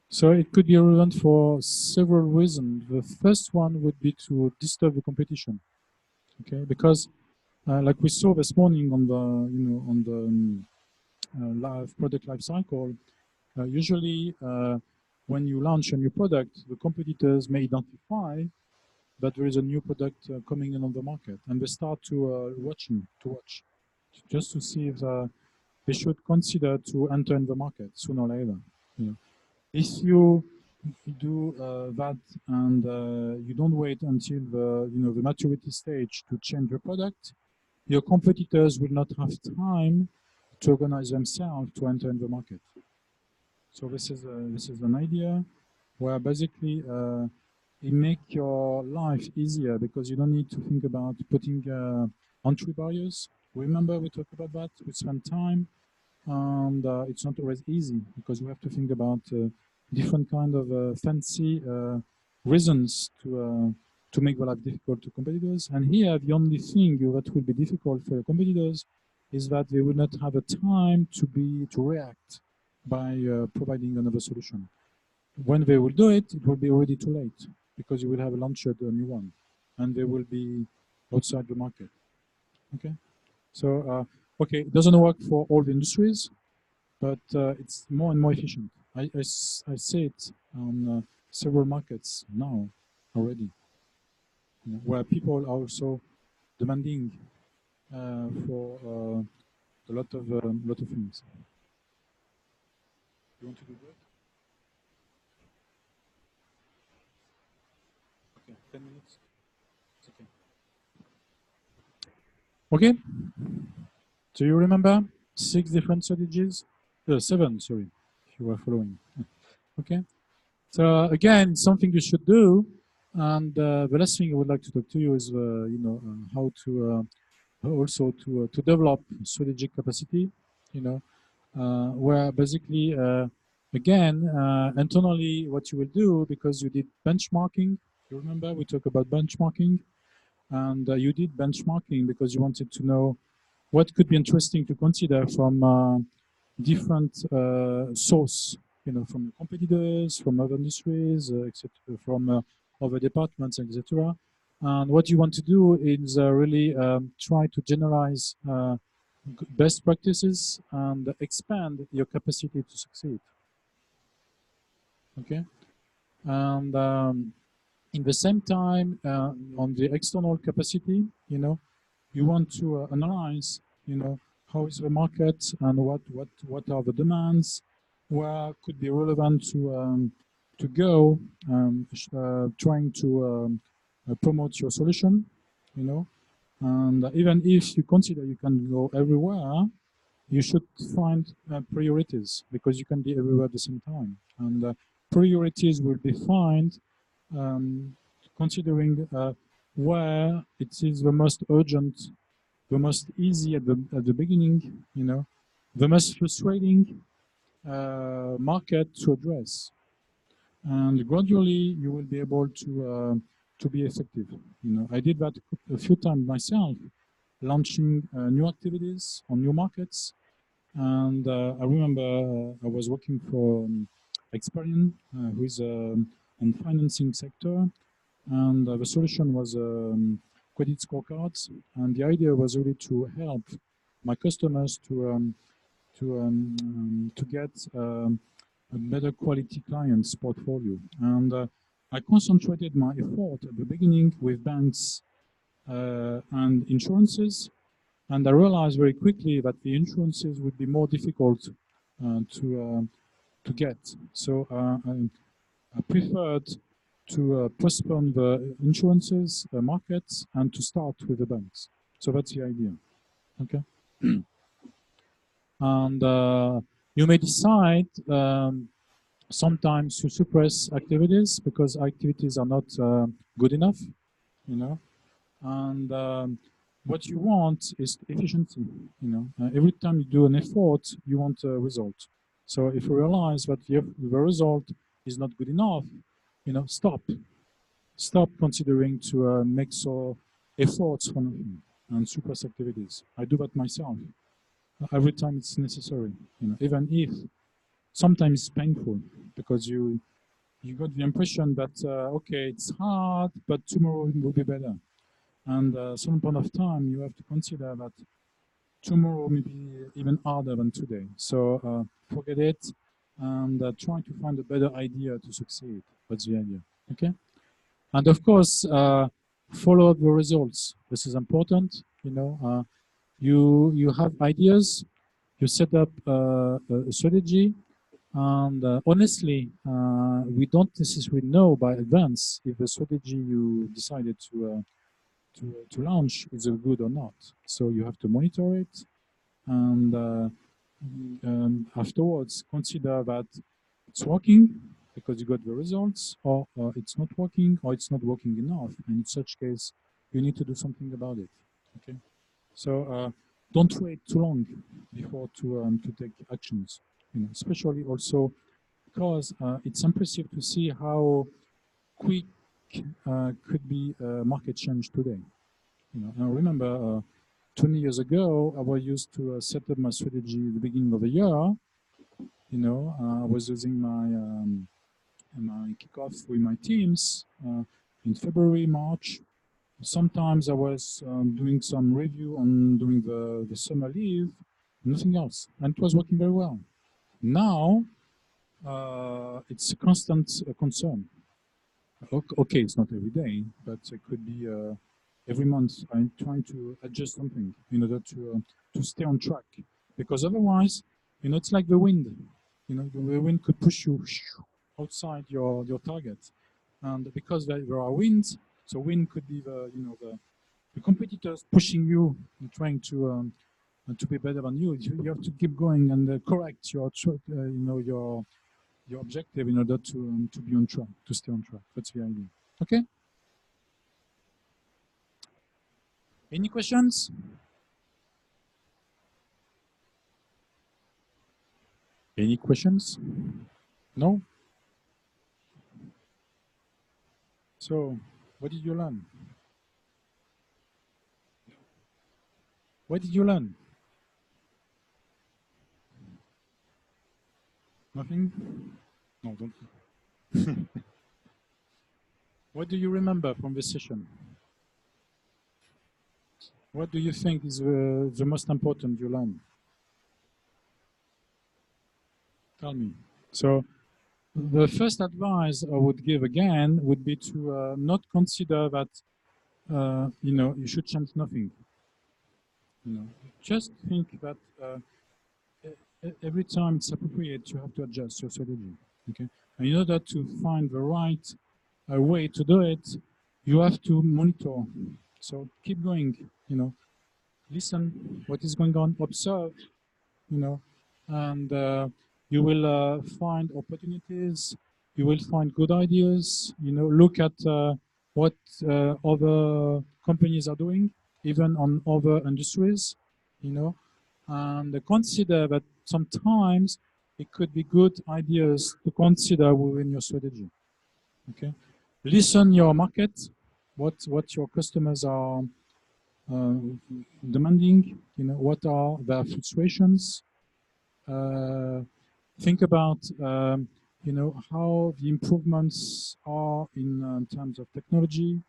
So it could be relevant for several reasons. The first one would be to disturb the competition, okay? Because like we saw this morning on the product life cycle, usually when you launch a new product, the competitors may identify that there is a new product coming in on the market, and they start to watch just to see if they should consider to enter in the market sooner or later. You know. If you do that and you don't wait until the maturity stage to change your product, your competitors will not have time to organize themselves to enter in the market. So this is an idea where basically it makes your life easier because you don't need to think about putting entry barriers. Remember we talked about that. We spend time, and it's not always easy because you have to think about different kind of fancy reasons to make the life difficult to competitors. And here, the only thing that will be difficult for your competitors is that they will not have a time to react by providing another solution. When they will do it, it will be already too late because you will have launched a new one, and they will be outside the market. Okay, so okay, it doesn't work for all the industries, but it's more and more efficient. I see it on several markets now already, you know, where people are also demanding for a lot of things. You want to do that? Okay, 10 minutes. It's okay. Okay. Do you remember 6 different strategies? 7, sorry, if you were following. Okay. So again, something you should do. And the last thing I would like to talk to you is, how to also to develop strategic capacity. You know, where basically, again, internally, what you will do because you did benchmarking. You remember we talked about benchmarking, and you did benchmarking because you wanted to know what could be interesting to consider from different source, you know, from competitors, from other industries, etc., from other departments, etc. And what you want to do is really try to generalize best practices and expand your capacity to succeed. Okay, and in the same time, on the external capacity, you know, you want to analyze, you know, how is the market and what are the demands, where could be relevant to go, trying to promote your solution, you know, and even if you consider you can go everywhere, you should find priorities, because you can be everywhere at the same time. And priorities will be defined considering where it is the most urgent, the most easy at the beginning, you know, the most frustrating market to address. And gradually you will be able to be effective. You know, I did that a few times myself, launching new activities on new markets. And I remember I was working for Experian, who is on financing sector, and the solution was credit scorecards. And the idea was really to help my customers to get a better quality clients portfolio. And I concentrated my effort at the beginning with banks and insurances, and I realized very quickly that the insurances would be more difficult to get. So I preferred to postpone the insurances markets and to start with the banks. So that's the idea. Okay. And you may decide sometimes to suppress activities because activities are not good enough, you know. And what you want is efficiency, you know. Every time you do an effort, you want a result. So if you realize that the result is not good enough, you know, stop considering to make so efforts for nothing and suppress activities. I do that myself every time it's necessary, you know, even if sometimes it's painful, because you got the impression that okay, it's hard, but tomorrow will be better. And some point of time, you have to consider that tomorrow may be even harder than today. So forget it and try to find a better idea to succeed. That's the idea. Okay. And of course, follow up the results. This is important. You know, you have ideas, you set up a strategy, and honestly, we don't necessarily know by advance if the strategy you decided to launch is good or not. So you have to monitor it, and afterwards consider that it's working because you got the results, or it's not working, or it's not working enough. And in such case, you need to do something about it. Okay. So don't wait too long before to take actions. You know, especially also because it's impressive to see how quick could be market change today. You know, I remember 20 years ago, I was used to set up my strategy at the beginning of the year. You know, I was using my kickoff with my teams in February, March. Sometimes I was doing some review on during the summer leave, nothing else, and it was working very well. Now it's a constant concern. Okay, it's not every day, but it could be every month. I'm trying to adjust something in order to stay on track, because otherwise, you know, it's like the wind. You know, the wind could push you outside your target, and because there are winds, so wind could be the competitors pushing you and trying to be better than you. You have to keep going and correct your your objective in order to be on track, to stay on track. That's the idea. Okay. Any questions? Any questions? No? So, what did you learn? What did you learn? Nothing? No, don't. What do you remember from this session? What do you think is the most important you learned? Tell me. So, the first advice I would give again would be to not consider that you know, you should change nothing. You know, just think that every time it's appropriate, you have to adjust your strategy. Okay, and in order to find the right way to do it, you have to monitor. So keep going. You know, listen what is going on, observe, you know, and you will find opportunities. You will find good ideas. You know, look at what other companies are doing, even on other industries. You know, and consider that sometimes it could be good ideas to consider within your strategy. Okay, listen your market, what your customers are uh, demanding. You know, what are their frustrations. Think about you know, how the improvements are in terms of technology.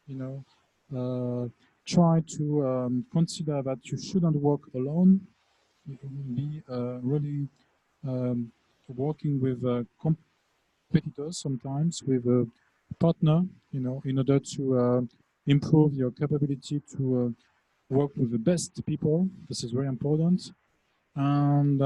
You know, try to consider that you shouldn't work alone. Be really working with competitors, sometimes with a partner, you know, in order to improve your capability to work with the best people. This is very important. And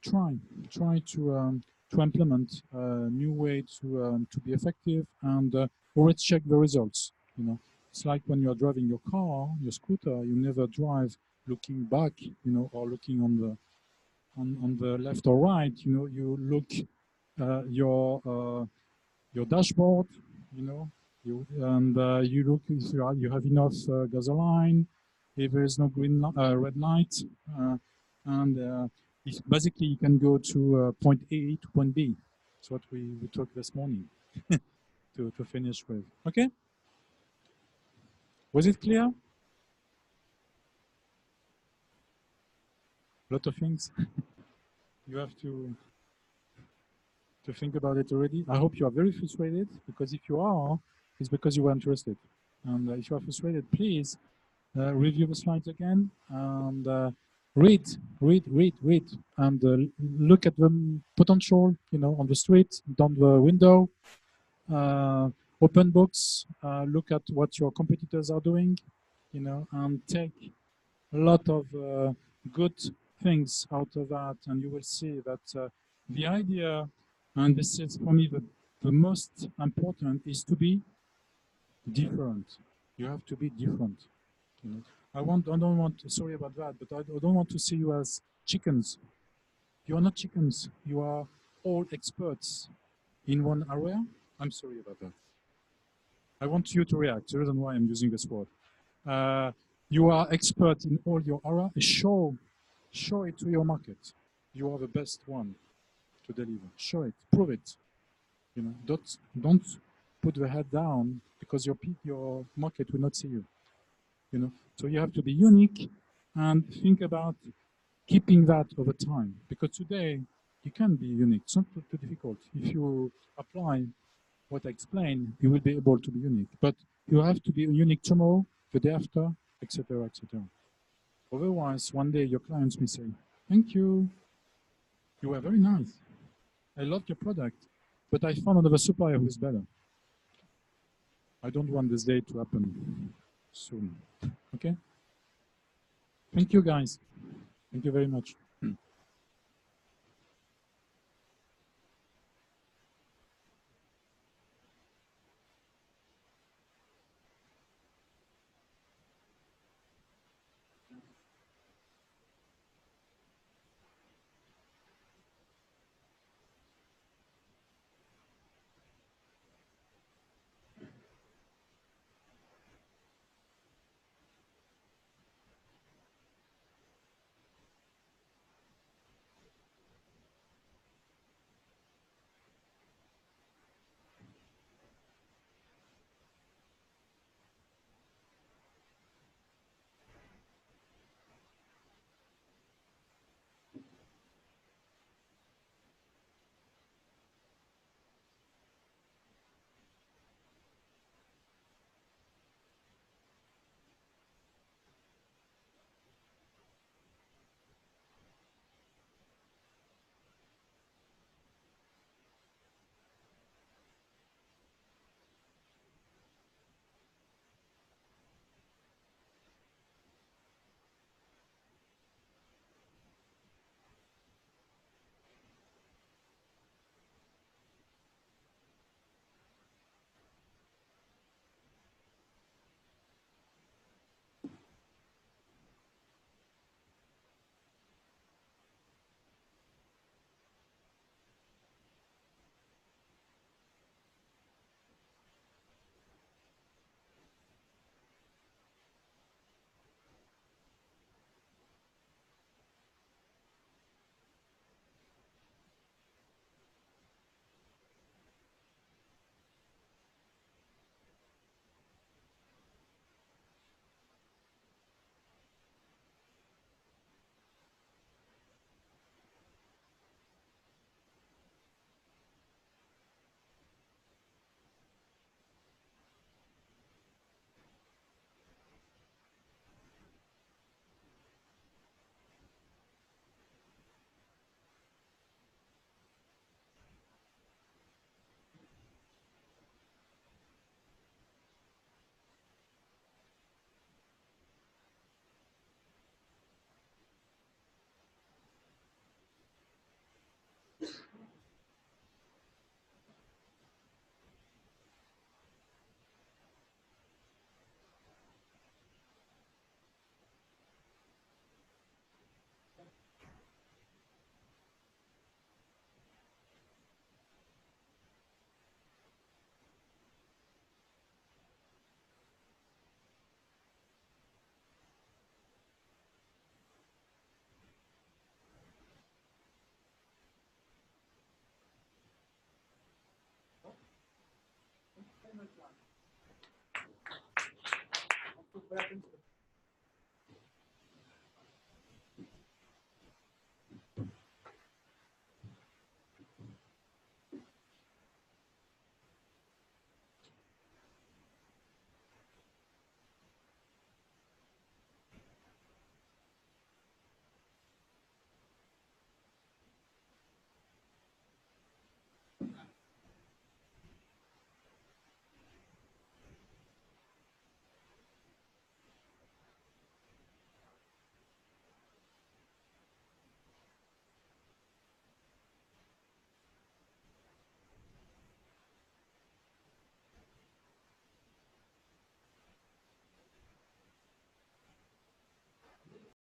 try to implement a new way to be effective, and always check the results. You know, it's like when you're driving your car, your scooter, you never drive looking back, you know, or looking on the left or right. You know, you look your dashboard, you know, and you look if you have enough gasoline, if there is no red light, and if basically you can go to point A to point B. That's what we talked this morning to finish with. Okay, was it clear? A lot of things you have to think about it already. I hope you are very frustrated, because if you are, it's because you were interested. And if you are frustrated, please review the slides again, and read, and look at the potential, you know, on the street, down the window. Open books, look at what your competitors are doing, you know, and take a lot of good things out of that, and you will see that the idea, and this is for me the most important, is to be different. You have to be different. You know, I don't want to, sorry about that, but I don't want to see you as chickens. You are not chickens. You are all experts in one area. I'm sorry about that. I want you to react. The reason why I'm using this word. You are expert in all your area. Show it to your market. You are the best one to deliver. Show it. Prove it. You know, don't put the head down, because your market will not see you. You know, so you have to be unique, and think about keeping that over time, because today you can be unique. It's not too difficult. If you apply what I explained, you will be able to be unique. But you have to be unique tomorrow, the day after, etc., etc. Otherwise, one day your clients may say, "Thank you, you were very nice. I loved your product, but I found another supplier who is better." I don't want this day to happen soon. Okay? Thank you, guys. Thank you very much.